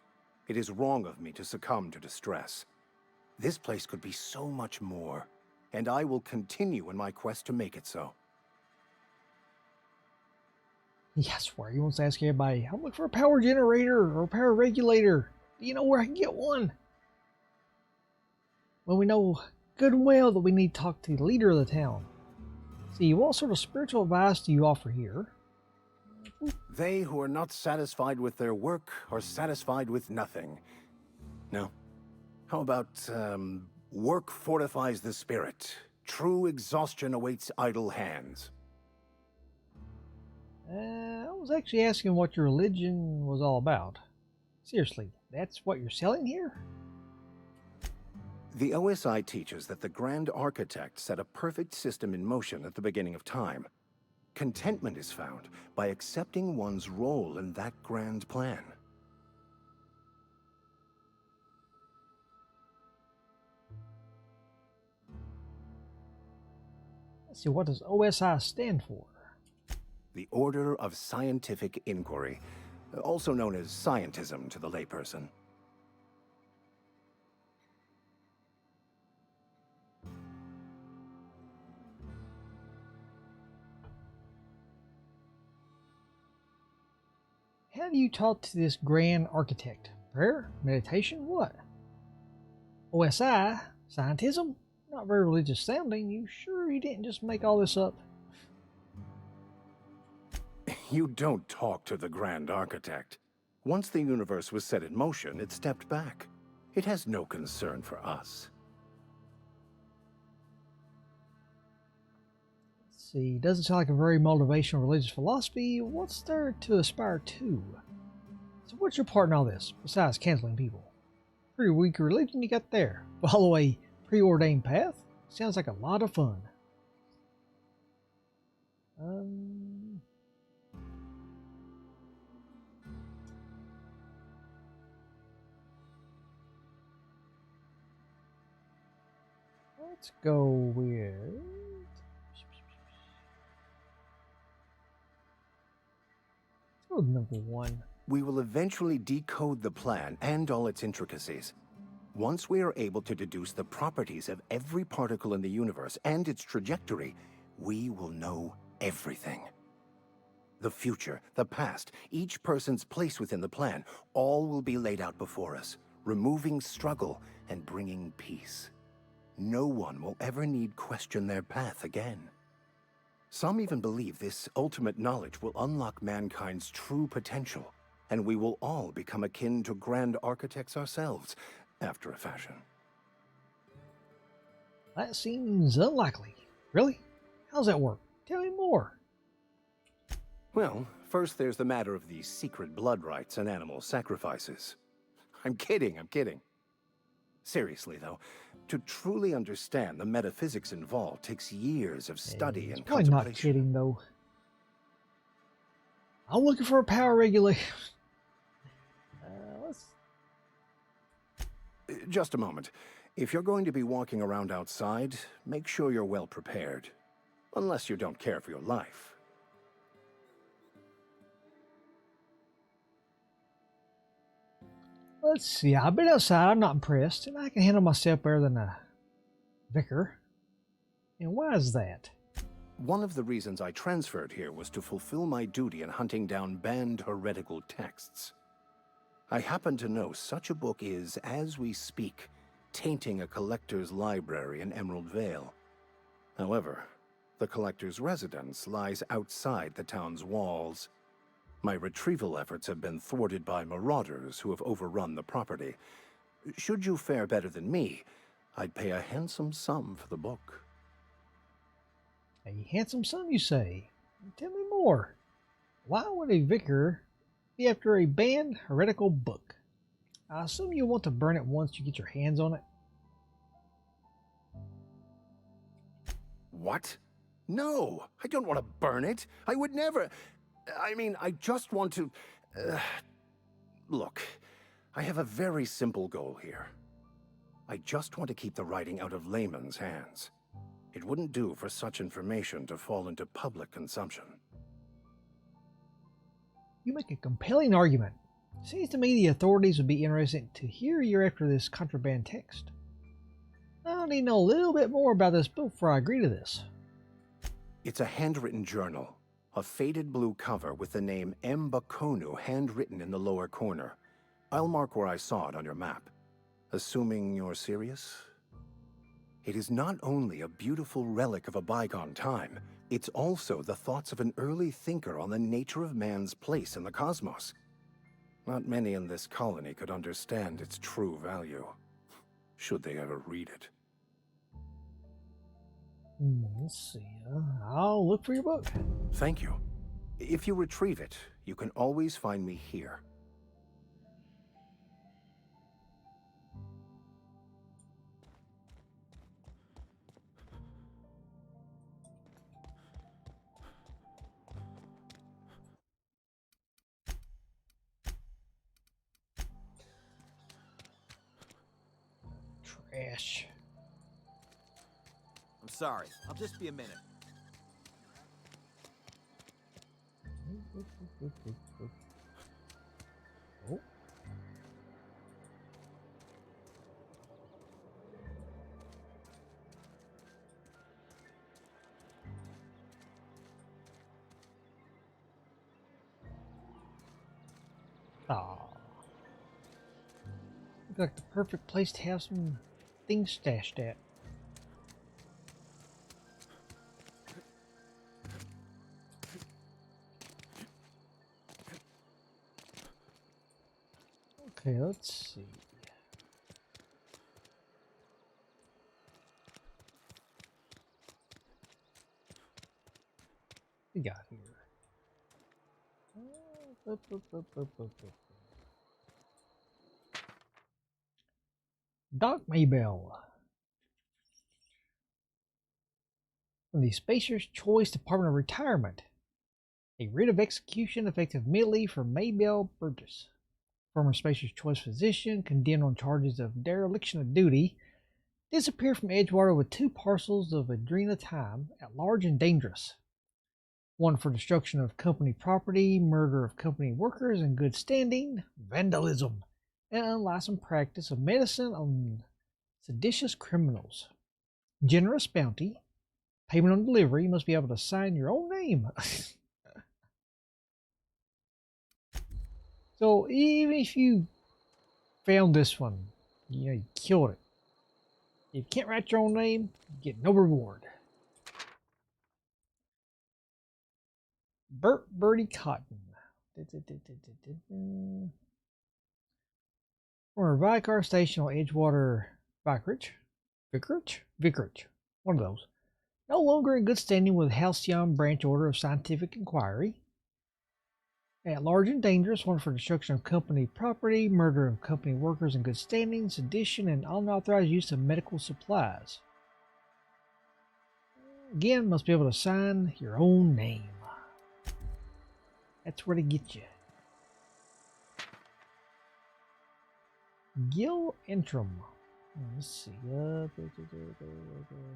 It is wrong of me to succumb to distress. This place could be so much more, and I will continue in my quest to make it so. Yeah, I swear, he wants to ask everybody, I'm looking for a power generator or a power regulator. Do you know where I can get one? Well, we know good and well that we need to talk to the leader of the town. See, what sort of spiritual advice do you offer here? They who are not satisfied with their work are satisfied with nothing. No. How about, work fortifies the spirit. True exhaustion awaits idle hands. I was actually asking what your religion was all about. Seriously, that's what you're selling here? The OSI teaches that the Grand Architect set a perfect system in motion at the beginning of time. Contentment is found by accepting one's role in that grand plan. Let's see, what does OSI stand for? The Order of Scientific Inquiry, also known as scientism to the layperson. How do you talk to this Grand Architect? Prayer? Meditation? What? OSI? Scientism? Not very religious sounding. You sure you didn't just make all this up? You don't talk to the Grand Architect. Once the universe was set in motion, it stepped back. It has no concern for us. Let's see, doesn't sound like a very motivational religious philosophy. What's there to aspire to? So what's your part in all this, besides canceling people? Pretty weak religion you got there. Follow a preordained path? Sounds like a lot of fun. Let's go with... Let's go with number 1. We will eventually decode the plan and all its intricacies. Once we are able to deduce the properties of every particle in the universe and its trajectory, we will know everything. The future, the past, each person's place within the plan, all will be laid out before us, removing struggle and bringing peace. No one will ever need question their path again. Some even believe this ultimate knowledge will unlock mankind's true potential, and we will all become akin to Grand Architects ourselves, after a fashion. That seems unlikely. Really? How's that work? Tell me more. Well, first there's the matter of the secret blood rites and animal sacrifices. I'm kidding. Seriously, though, to truly understand the metaphysics involved takes years of study and probably contemplation. Not kidding, though. I'm looking for a power regulator. Just a moment. If you're going to be walking around outside, make sure you're well prepared. Unless you don't care for your life. Let's see, I've been outside, I'm not impressed, and I can handle myself better than a vicar. And why is that? One of the reasons I transferred here was to fulfill my duty in hunting down banned heretical texts. I happen to know such a book is, as we speak, tainting a collector's library in Emerald Vale. However, the collector's residence lies outside the town's walls. My retrieval efforts have been thwarted by marauders who have overrun the property. Should you fare better than me, I'd pay a handsome sum for the book. A handsome sum, you say? Tell me more. Why would a vicar be after a banned heretical book? I assume you want to burn it once you get your hands on it. What? No, I don't want to burn it. I would never. I mean, I just want to... Look, I have a very simple goal here. I just want to keep the writing out of layman's hands. It wouldn't do for such information to fall into public consumption. You make a compelling argument. Seems to me the authorities would be interested to hear you're after this contraband text. I need to know a little bit more about this book before I agree to this. It's a handwritten journal. A faded blue cover with the name M'Bakono handwritten in the lower corner. I'll mark where I saw it on your map. Assuming you're serious? It is not only a beautiful relic of a bygone time, it's also the thoughts of an early thinker on the nature of man's place in the cosmos. Not many in this colony could understand its true value, should they ever read it. Let's see. I'll look for your book. Thank you. If you retrieve it, you can always find me here. Trash. I'm sorry. I'll just be a minute. Oh. Aw. Look like the perfect place to have some things stashed at. Okay, let's see. We got here. Doc Maybell. From the Spacer's Choice Department of Retirement. A writ of execution effective immediately for Maybell Burgess. Former Spacer's Choice physician, condemned on charges of dereliction of duty, disappeared from Edgewater with 2 parcels of Adrena time, at large and dangerous. 1 for destruction of company property, murder of company workers in good standing, vandalism, and unlicensed practice of medicine on seditious criminals. Generous bounty, payment on delivery, you must be able to sign your own name. So even if you found this one, you killed it. If you can't write your own name, you get no reward. Birdie Cotton. Former Vicar Station on Edgewater Vicarage. One of those. No longer in good standing with Halcyon Branch Order of Scientific Inquiry. At large and dangerous, 1 for destruction of company property, murder of company workers in good standing, sedition, and unauthorized use of medical supplies. Again, must be able to sign your own name. That's where to get you. Gil Entrum. Let's see.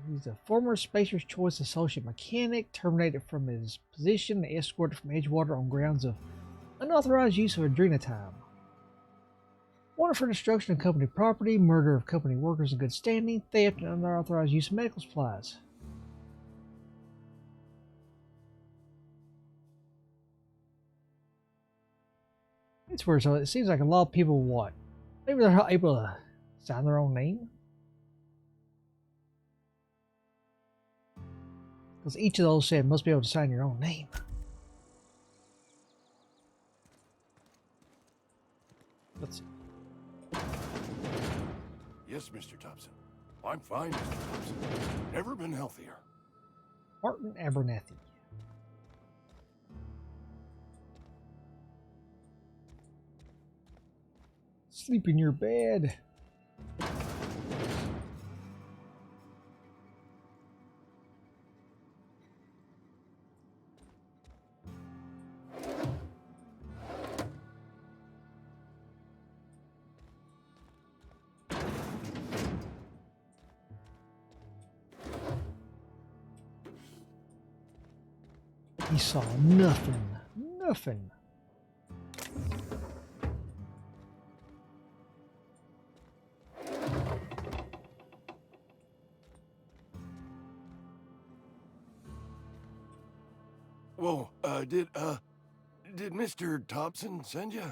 He's a former Spacer's Choice Associate Mechanic, terminated from his position and escorted from Edgewater on grounds of unauthorized use of Adrena time. 1 for destruction of company property, murder of company workers in good standing, theft, and unauthorized use of medical supplies. It's weird. So it seems like a lot of people, what? Maybe they're not able to sign their own name? Because each of those said must be able to sign your own name. Let's see. Yes, Mr. Thompson. I'm fine, Mr. Thompson. Never been healthier. Martin Abernathy. Sleep in your bed. He saw nothing. Nothing. Whoa, did Mr. Thompson send you?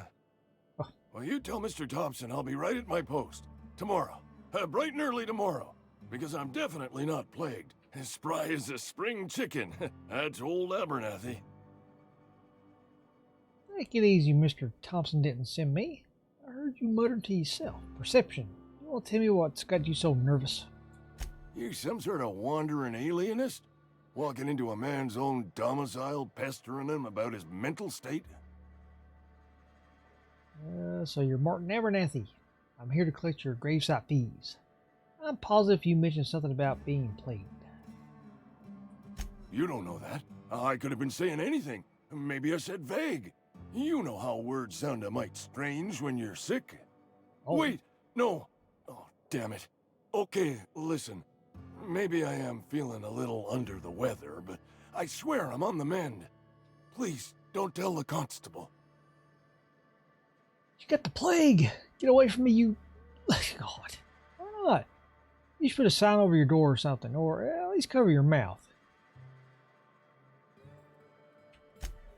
Oh. Well, you tell Mr. Thompson I'll be right at my post. Tomorrow. Bright and early tomorrow. Because I'm definitely not plagued. As spry as a spring chicken. That's old Abernathy. Take it easy, Mr. Thompson didn't send me. I heard you mutter to yourself. Perception. You want to tell me what's got you so nervous? You some sort of wandering alienist? Walking into a man's own domicile, pestering him about his mental state? So you're Martin Abernathy. I'm here to collect your gravesite fees. I'm positive you mentioned something about being plagued. You don't know that. I could have been saying anything. Maybe I said vague. You know how words sound a mite strange when you're sick. Oh. Wait, no. Oh, damn it. Okay, listen. Maybe I am feeling a little under the weather, but I swear I'm on the mend. Please, don't tell the constable. You got the plague. Get away from me, you... God. Why not? You should put a sign over your door or something, or at least cover your mouth.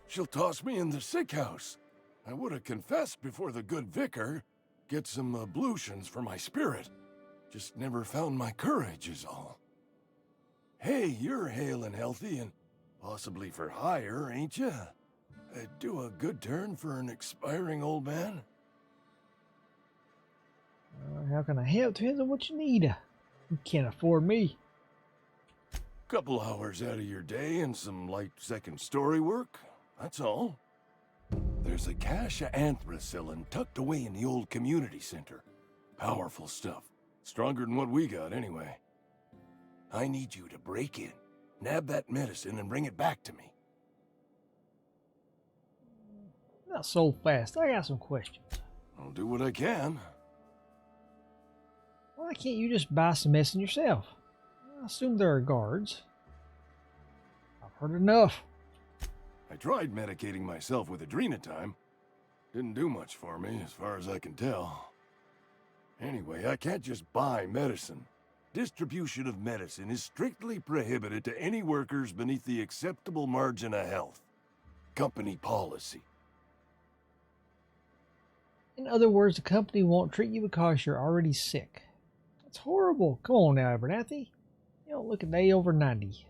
She'll toss me in the sick house. I would have confessed before the good vicar. Get some ablutions for my spirit. Just never found my courage is all. Hey, you're hale and healthy and possibly for hire, ain't you? Do a good turn for an expiring old man? How can I help? Depends on what you need. You can't afford me. Couple hours out of your day and some light second-story work. That's all. There's a cache of anthracillin tucked away in the old community center. Powerful stuff. Stronger than what we got, anyway. I need you to break in, nab that medicine, and bring it back to me. Not so fast. I got some questions. I'll do what I can. Why can't you just buy some medicine yourself? I assume there are guards. I've heard enough. I tried medicating myself with Adrenatime. Didn't do much for me, as far as I can tell. Anyway, I can't just buy medicine. Distribution of medicine is strictly prohibited to any workers beneath the acceptable margin of health. Company policy. In other words, the company won't treat you because you're already sick. That's horrible. Come on now, Abernathy. You don't look a day over 90.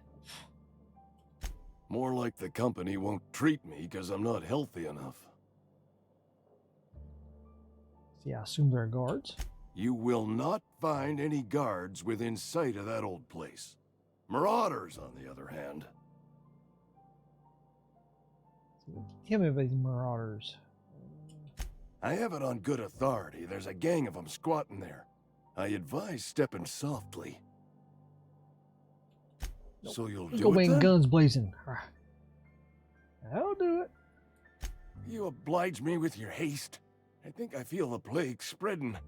More like the company won't treat me because I'm not healthy enough. See, I assume there are guards. You will not find any guards within sight of that old place. Marauders, on the other hand. Tell me about these marauders. I have it on good authority. There's a gang of them squatting there. I advise stepping softly. Nope. So you'll Go do it in then? guns blazing. I'll do it. You oblige me with your haste. I think I feel the plague spreading.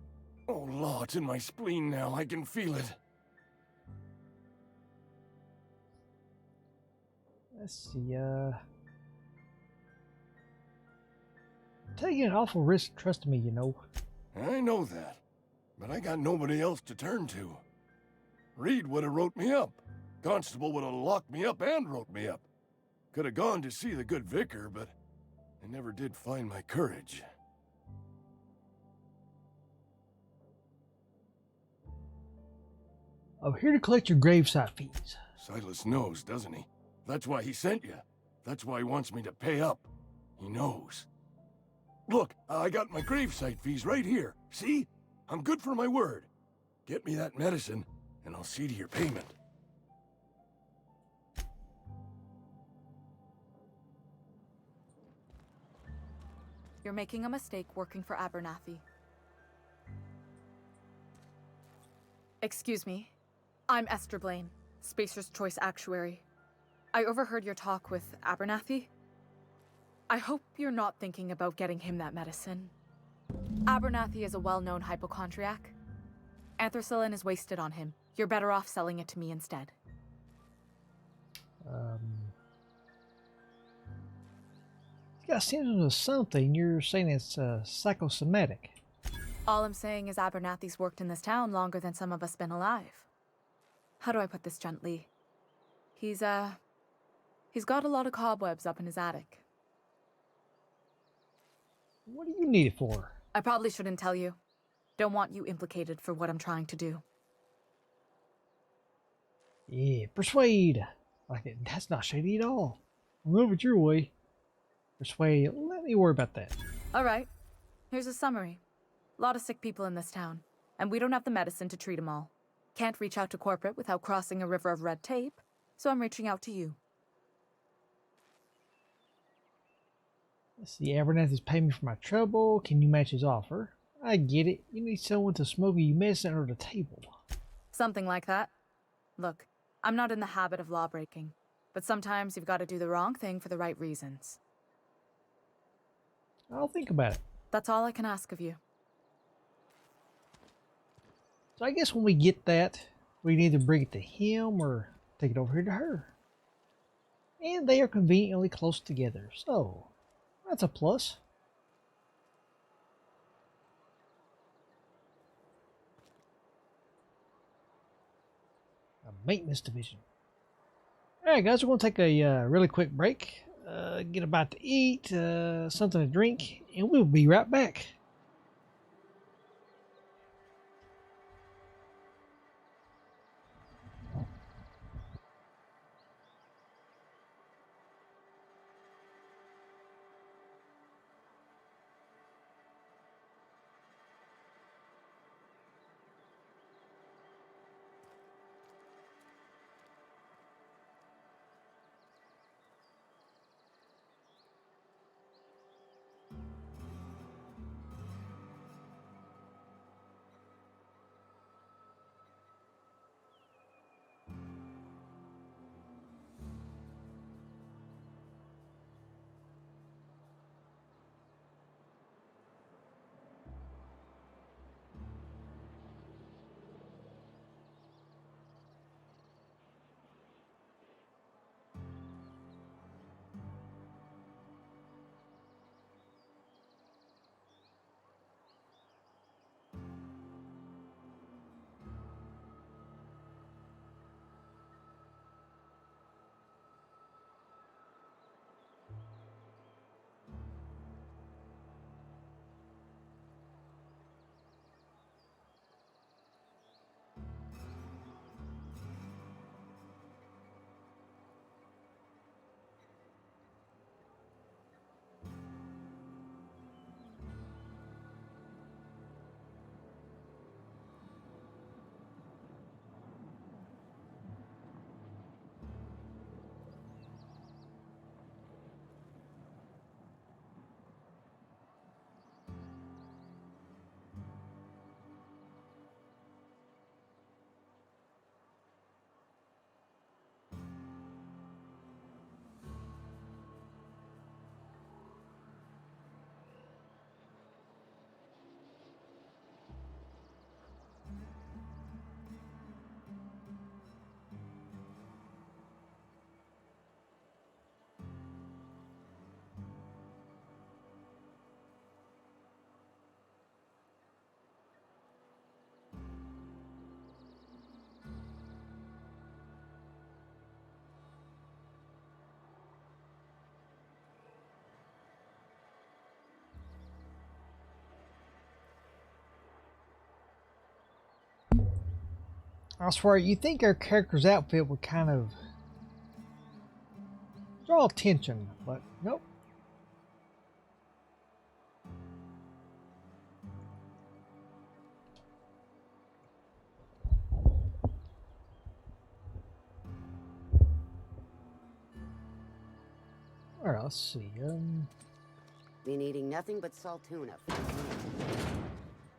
Oh, Law, it's in my spleen now. I can feel it. Let's see, taking an awful risk trusting me, you know. I know that, but I got nobody else to turn to. Reed would have wrote me up. Constable would have locked me up and wrote me up. Could have gone to see the good vicar, but I never did find my courage. I'm here to collect your gravesite fees. Silas knows, doesn't he? That's why he sent you. That's why he wants me to pay up. He knows. Look, I got my gravesite fees right here. See? I'm good for my word. Get me that medicine, and I'll see to your payment. You're making a mistake working for Abernathy. Excuse me. I'm Esther Blaine, Spacer's Choice Actuary. I overheard your talk with Abernathy. I hope you're not thinking about getting him that medicine. Abernathy is a well-known hypochondriac. Anthracillin is wasted on him. You're better off selling it to me instead. You got symptoms of something. You're saying it's psychosomatic. All I'm saying is Abernathy's worked in this town longer than some of us been alive. How do I put this gently? He's got a lot of cobwebs up in his attic. What do you need it for? I probably shouldn't tell you. Don't want you implicated for what I'm trying to do. Yeah, persuade. Like it. That's not shady at all. Move it your way. Persuade. Let me worry about that. All right. Here's a summary. A lot of sick people in this town, and we don't have the medicine to treat them all. Can't reach out to corporate without crossing a river of red tape, so I'm reaching out to you. Let's see. Abernathy's paying me for my trouble. Can you match his offer? I get it. You need someone to smoke you medicine under the table. Something like that. Look, I'm not in the habit of law breaking, but sometimes you've got to do the wrong thing for the right reasons. I'll think about it. That's all I can ask of you. So I guess when we get that, we can either bring it to him or take it over here to her. And they are conveniently close together, so that's a plus. A maintenance division. Alright guys, we're going to take a really quick break. Get about to eat, something to drink, and we'll be right back. I swear, you think our character's outfit would kind of draw attention, but nope. Alright, let's see. Been eating nothing but salt tuna.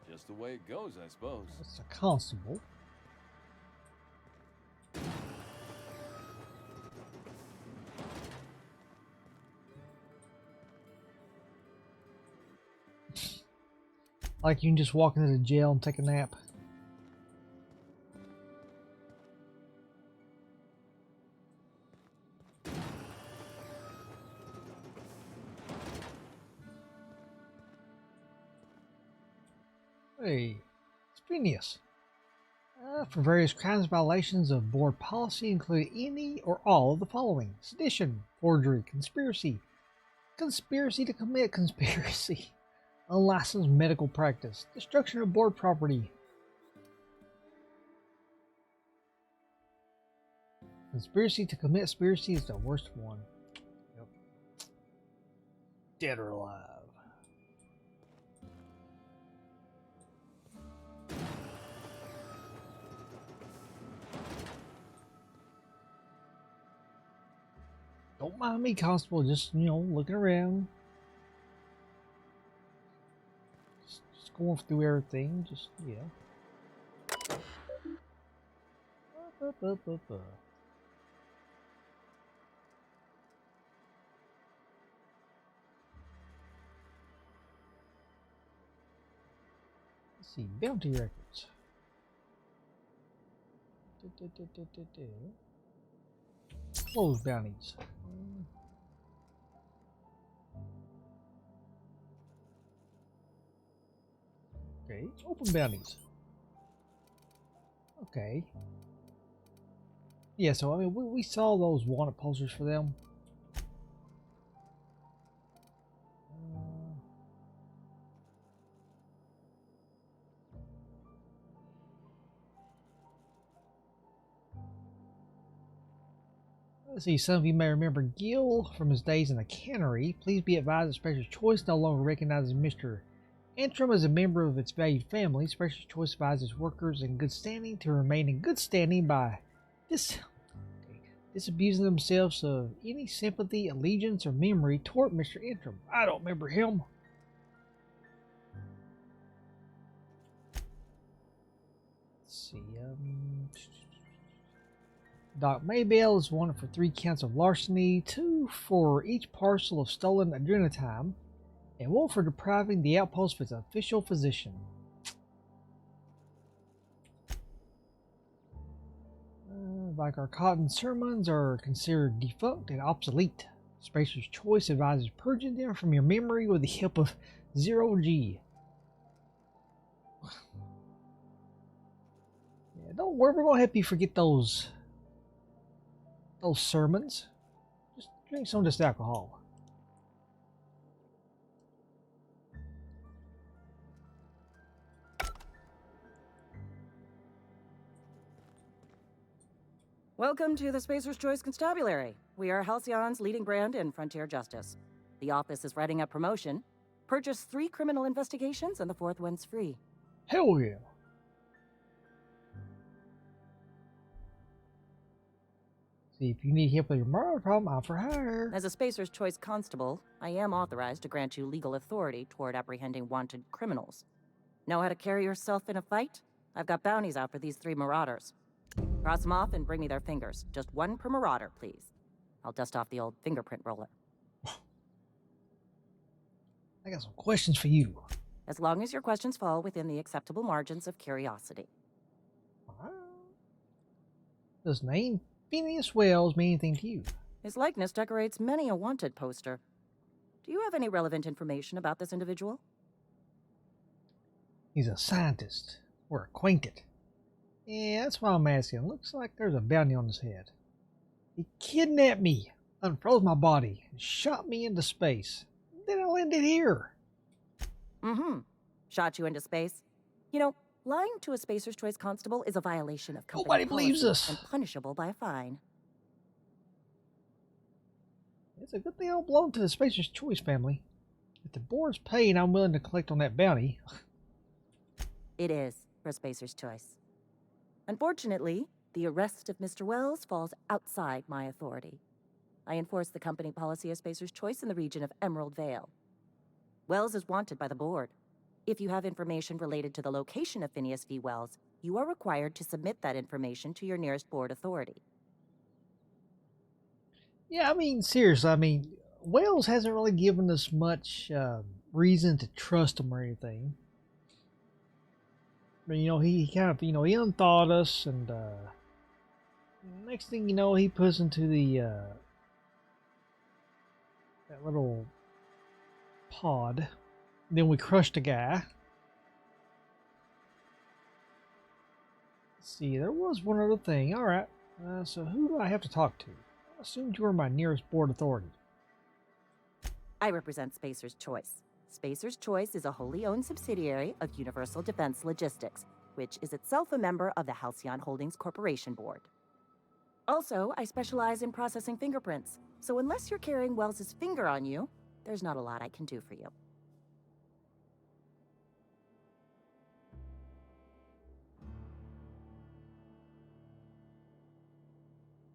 Just the way it goes, I suppose. That's a constable. Like you can just walk into the jail and take a nap. Hey, it's Phineas. For various crimes violations of board policy, including any or all of the following: sedition, forgery, conspiracy, conspiracy to commit conspiracy, unlicensed medical practice, destruction of board property, conspiracy to commit conspiracy is the worst one. Yep. Dead or alive. Don't mind me, Constable, just, looking around. Just going through everything, just, yeah. Let's see, bounty records. Close bounties. Okay, open bounties. Okay. Yeah, so I mean, we saw those wanted posters for them. Let's see, some of you may remember Gil from his days in the cannery. Please be advised that Specialist Choice no longer recognizes Mr. Antrim as a member of its valued family. Specialist Choice advises workers in good standing to remain in good standing by disabusing themselves of any sympathy, allegiance, or memory toward Mr. Antrim. I don't remember him. Let's see, Doc Maybell is wanted for 3 counts of larceny, 2 for each parcel of stolen adrenatime, and 1 for depriving the outpost of its official physician. Vicar Cotton's sermons are considered defunct and obsolete. Spacer's Choice advises purging them from your memory with the help of Zero-G. Yeah, don't worry, we're going to help you forget those sermons. Just drink some of this alcohol. Welcome to the Spacer's Choice Constabulary. We are Halcyon's leading brand in frontier justice. The office is writing up promotion. Purchase 3 criminal investigations and the 4th one's free. Hell yeah. See, if you need help with your murder problem, I'm for hire. As a Spacer's Choice constable, I am authorized to grant you legal authority toward apprehending wanted criminals. Know how to carry yourself in a fight? I've got bounties out for these 3 marauders. Cross them off and bring me their fingers. Just 1 per marauder, please. I'll dust off the old fingerprint roller. I got some questions for you. As long as your questions fall within the acceptable margins of curiosity. Does name Phineas Wells mean anything to you? His likeness decorates many a wanted poster. Do you have any relevant information about this individual? He's a scientist. We're acquainted. Yeah, that's why I'm asking. Looks like there's a bounty on his head. He kidnapped me, unfroze my body, and shot me into space. Then I landed here. Mm-hmm. Shot you into space. You know, Lying to a Spacer's Choice constable is a violation of company Nobody believes policy us. and punishable by a fine. It's a good thing I don't belong to the Spacer's Choice family. If the board's paying, I'm willing to collect on that bounty. It is for Spacer's Choice. Unfortunately, the arrest of Mr. Wells falls outside my authority. I enforce the company policy of Spacer's Choice in the region of Emerald Vale. Wells is wanted by the board. If you have information related to the location of Phineas V. Wells, you are required to submit that information to your nearest board authority. Yeah, I mean, seriously, Wells hasn't really given us much reason to trust him or anything. But, he kind of, he unthawed us, and next thing you know, he puts into the, that little pod. Then we crushed a guy. Let's see, there was one other thing. Alright, so who do I have to talk to? I assumed you were my nearest board authority. I represent Spacer's Choice. Spacer's Choice is a wholly owned subsidiary of Universal Defense Logistics, which is itself a member of the Halcyon Holdings Corporation Board. Also, I specialize in processing fingerprints, so unless you're carrying Wells's finger on you, there's not a lot I can do for you.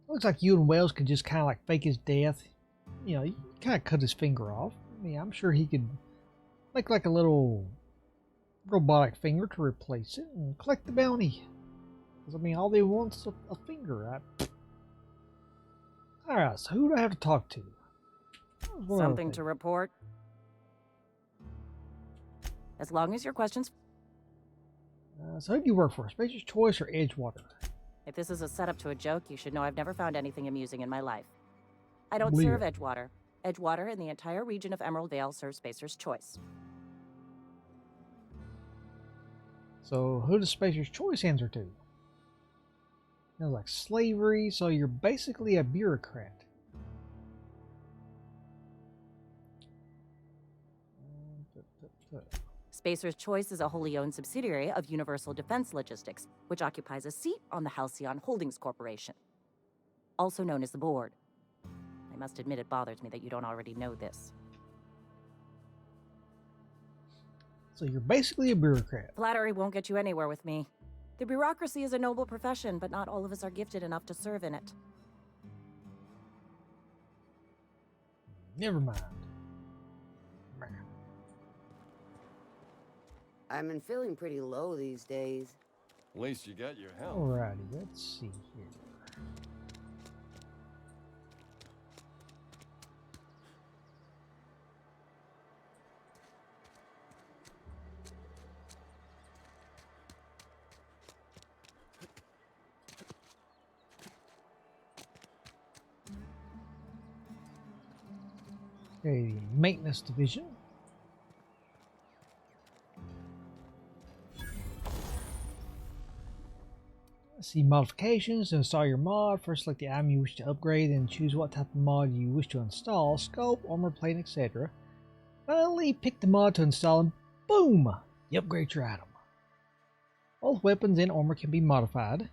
Looks like you and Wells could just kind of like fake his death. You kind of cut his finger off. I'm sure he could make like a little robotic finger to replace it and collect the bounty. Because, all they want is a finger, right? Alright, so who do I have to talk to? Something to report? As long as your questions... so who do you work for? Spacer's Choice or Edgewater? If this is a setup to a joke, you should know I've never found anything amusing in my life. I don't Believe serve it. Edgewater. Edgewater and the entire region of Emerald Vale serves Spacer's Choice. So who does Spacer's Choice answer to? Like slavery, so you're basically a bureaucrat. Spacer's Choice is a wholly owned subsidiary of Universal Defense Logistics, which occupies a seat on the Halcyon Holdings Corporation, also known as the Board. I must admit it bothers me that you don't already know this. So you're basically a bureaucrat. Flattery won't get you anywhere with me. The bureaucracy is a noble profession, but not all of us are gifted enough to serve in it. Never mind. I've been feeling pretty low these days. At least you got your help. Alrighty, let's see here. Okay, maintenance division. Let's see modifications. To install your mod, first select the item you wish to upgrade, then choose what type of mod you wish to install, scope, armor plate, etc. Finally, pick the mod to install and boom! You upgrade your item. Both weapons and armor can be modified.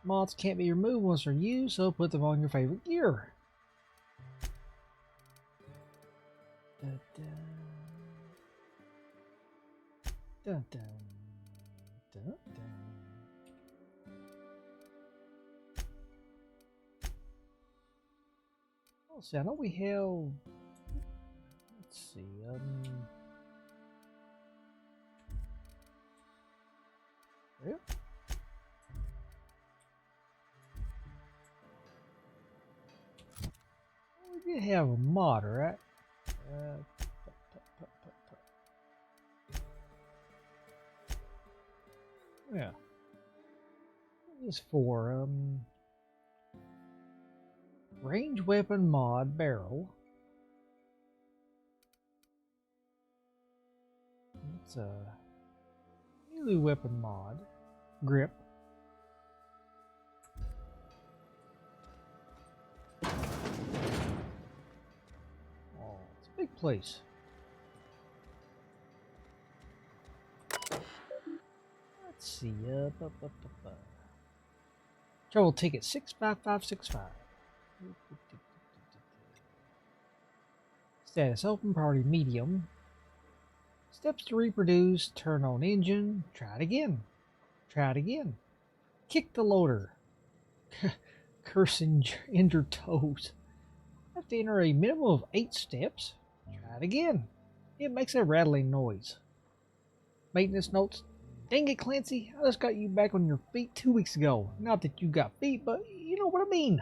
Mods can't be removed once they're used, so put them on your favorite gear. Dun, dun. Dun, dun. Dun, dun. Let's see, I know we have... Let's see, yeah. We did have a mod, right? Yeah. What is for range weapon mod barrel. It's a melee weapon mod grip. Oh, it's a big place. see. Trouble ticket 65565. Status open, priority medium. Steps to reproduce, turn on engine, try it again. Try it again. Kick the loader. Curse injured toes. Have to enter a minimum of 8 steps. Try it again. It makes a rattling noise. Maintenance notes. Dang it, Clancy. I just got you back on your feet 2 weeks ago. Not that you got feet, but you know what I mean.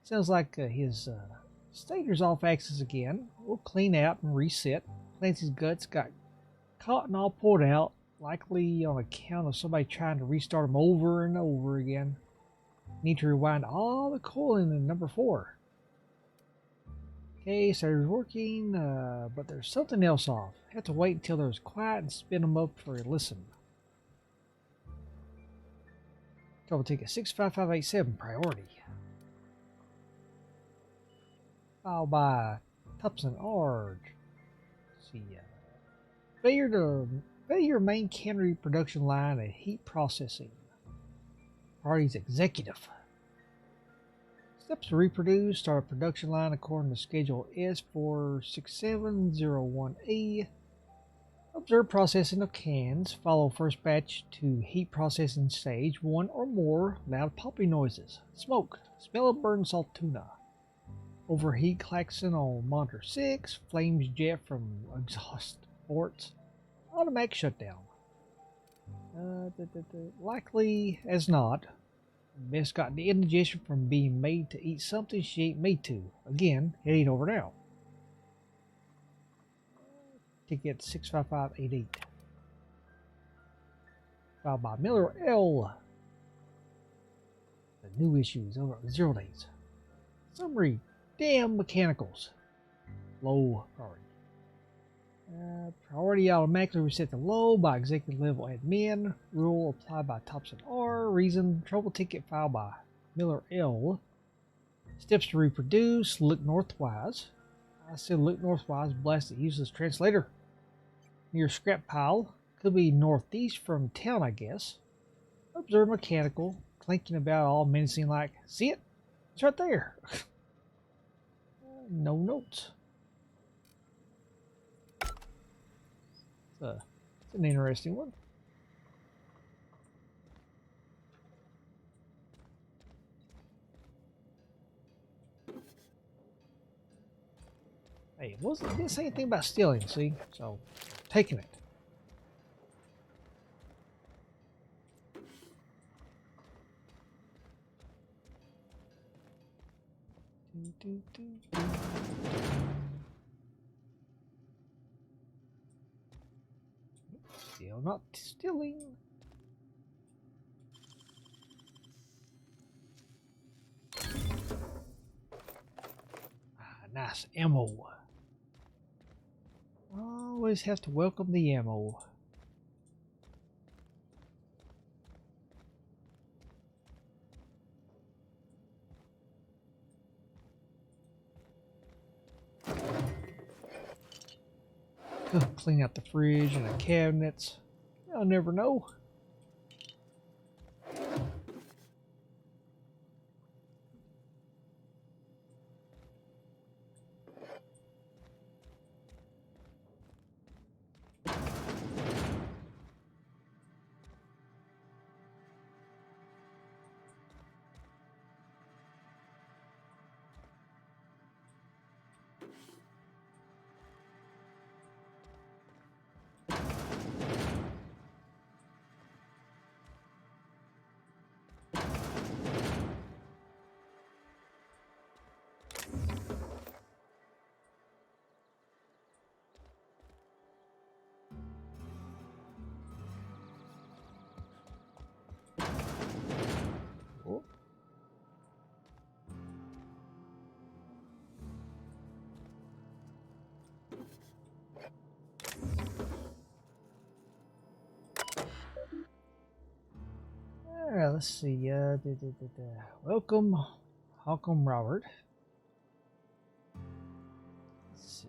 Sounds like his stator's off axis again. We'll clean out and reset. Clancy's guts got caught and all poured out, likely on account of somebody trying to restart them over and over again. Need to rewind all the cooling in number 4. Okay, starter's working, but there's something else off. Have to wait until there's quiet and spin them up for a listen. Trouble ticket 65587, priority. Filed by Thompson Arge. Let's see. Failure main cannery production line and heat processing. Party's executive. Steps to reproduce. Start a production line according to schedule S46701A. Observe processing of cans. Follow first batch to heat processing stage 1 or more. Loud popping noises. Smoke. Smell of burned salt tuna. Overheat klaxon on monitor 6. Flames jet from exhaust ports. Automatic shutdown. Likely as not. Bess got the indigestion from being made to eat something she ain't made to. Again, heading over now. Ticket 65588. Filed by Miller L. The new issues over 0 days. Summary. Damn mechanicals. Low priority. Priority automatically reset to low by executive level admin. Rule applied by Thompson R. Reason. Trouble ticket filed by Miller L. Steps to reproduce. Look northwise. I said look northwise. Blast the useless translator. Near scrap pile. Could be northeast from town, I guess. Observe mechanical. Clinking about all menacing like, see it? It's right there. No notes. It's an interesting one. Hey, it didn't say anything about stealing, see? So, taking it. Still not stealing. Nice ammo. Always have to welcome the ammo. Clean out the fridge and the cabinets. I'll never know. Alright, let's see. Welcome, Holcomb Robert. Let's see.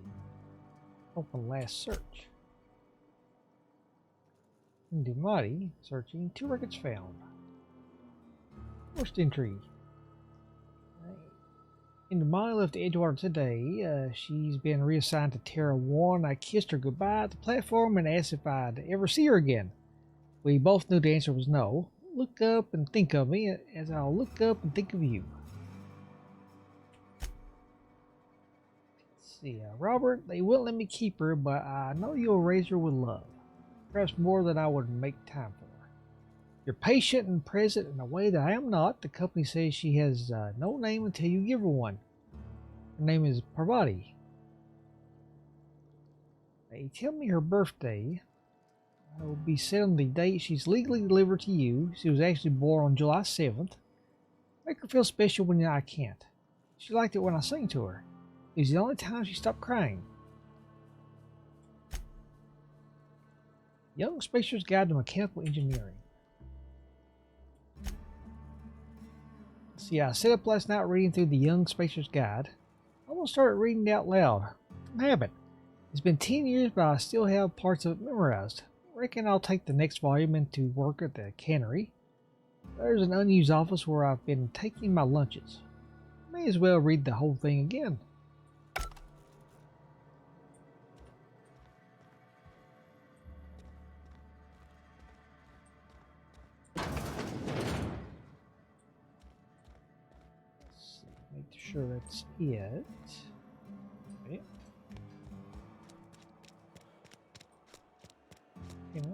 Open last search. Indemnity. Searching. 2 records found. First entry. Indemnity left Edgewater today. She's been reassigned to Terra 1. I kissed her goodbye at the platform and asked if I'd ever see her again. We both knew the answer was no. Look up and think of me as I'll look up and think of you. Let's see, Robert, they wouldn't let me keep her, but I know you'll raise her with love. Perhaps more than I would make time for. You're patient and present in a way that I am not. The company says she has no name until you give her one. Her name is Parvati. They tell me her birthday will be set on the date she's legally delivered to you. She was actually born on July 7th. Make her feel special when I can't. She liked it when I sang to her. It was the only time she stopped crying. Young Spacer's Guide to Mechanical Engineering. See, I sat up last night reading through the Young Spacer's Guide. I almost started reading it out loud, from habit. It's been 10 years, but I still have parts of it memorized. I reckon I'll take the next volume into work at the cannery. There's an unused office where I've been taking my lunches. May as well read the whole thing again. Make sure that's it. Okay. Okay.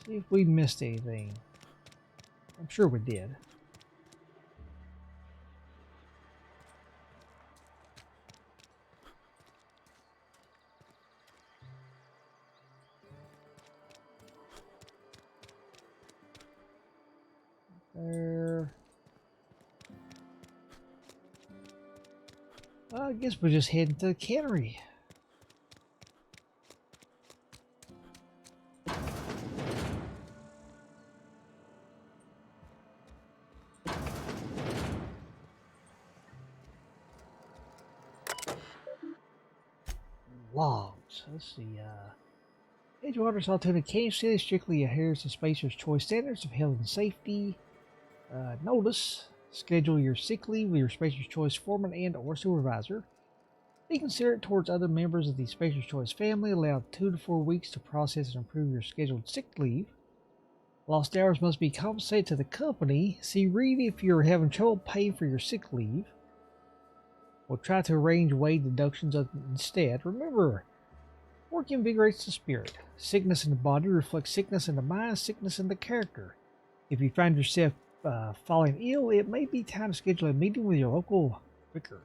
See if we missed anything. I'm sure we did. There. Well, I guess we're just heading to the cannery. Logs. Let's see. Edgewater Saltuna Cave City strictly adheres to Spacer's Choice standards of health and safety. Notice. Schedule your sick leave with your Spacer's Choice foreman and or supervisor. Be considerate towards other members of the Spacer's Choice family. Allow 2 to 4 weeks to process and approve your scheduled sick leave. Lost hours must be compensated to the company. See Reed if you're having trouble paying for your sick leave. We'll try to arrange wage deductions instead. Remember, work invigorates the spirit. Sickness in the body reflects sickness in the mind, sickness in the character. If you find yourself falling ill, it may be time to schedule a meeting with your local vicar.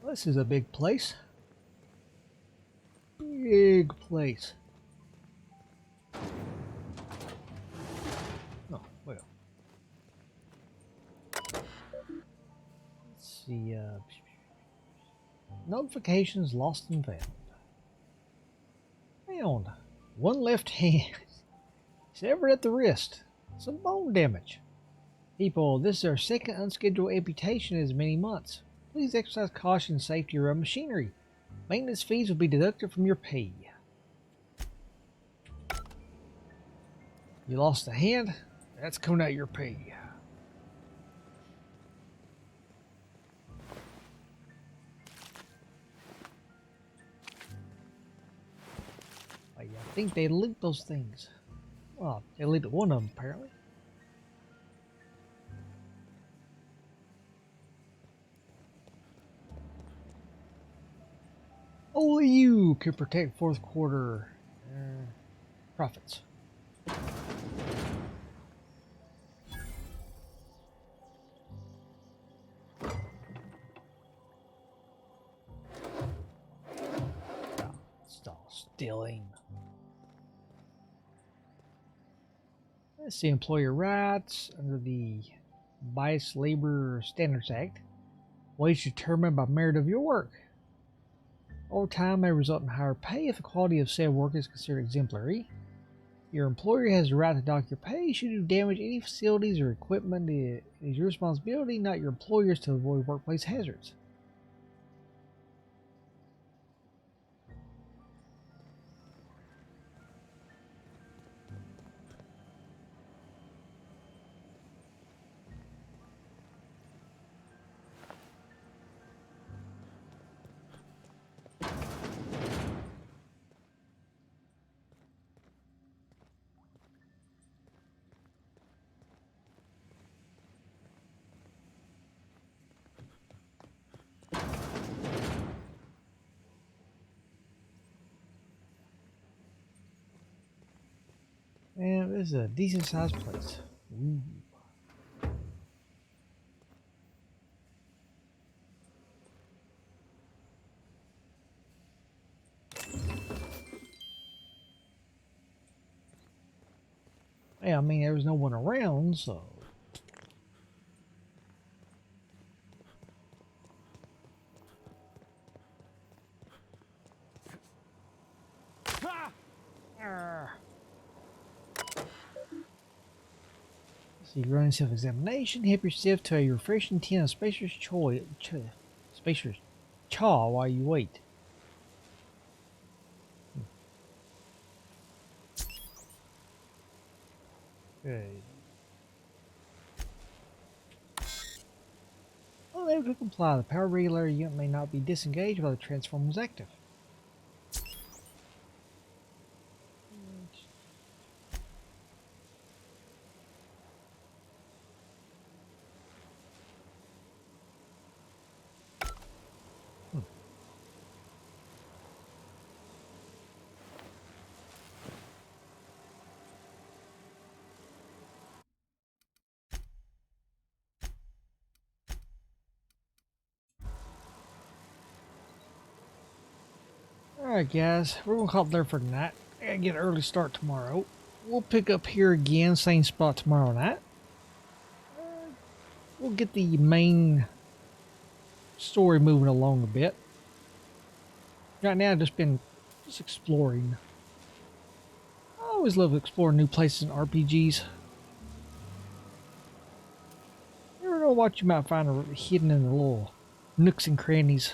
This is a big place. Big place. Oh, well. Let's see, notifications lost and found. Found. One left hand. Severed at the wrist. Some bone damage. People, this is our second unscheduled amputation in as many months. Please exercise caution and safety around machinery. Maintenance fees will be deducted from your pay. You lost a hand? That's coming out of your pay. I think they loot those things. Well, they looted one of them apparently. Only you can protect fourth quarter profits. stealing. Let's see, employer rights under the Biased Labor Standards Act. Wage determined by merit of your work. Overtime may result in higher pay if the quality of said work is considered exemplary. Your employer has the right to dock your pay should you damage any facilities or equipment. It is your responsibility, not your employer's, to avoid workplace hazards. Man, this is a decent sized place. Ooh. Yeah, I mean, there was no one around, so. So you run self-examination, help yourself to a refreshing tin of Spacer's Spacer's Chaw while you wait. Okay. Unable to comply. The power regulator unit may not be disengaged while the transformer is active. Alright guys, we're gonna call it there for tonight. I gotta get an early start tomorrow. We'll pick up here again, same spot tomorrow night. We'll get the main story moving along a bit. Right now I've just been exploring. I always love exploring new places in RPGs. You never know what you might find hidden in the little nooks and crannies.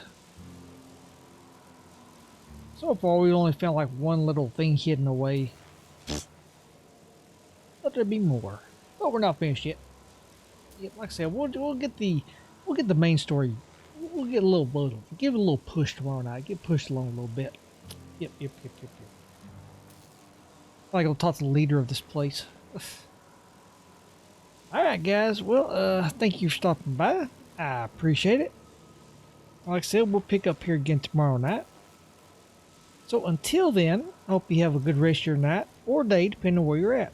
So far, we only found like one little thing hidden away. But there'd be more. But we're not finished yet. Yep, like I said, we'll get the main story. We'll get give it a little push tomorrow night. Get pushed along a little bit. Yep. I'm gonna talk to the leader of this place. All right, guys. Well, thank you for stopping by. I appreciate it. Like I said, we'll pick up here again tomorrow night. So until then, I hope you have a good rest of your night or day, depending on where you're at.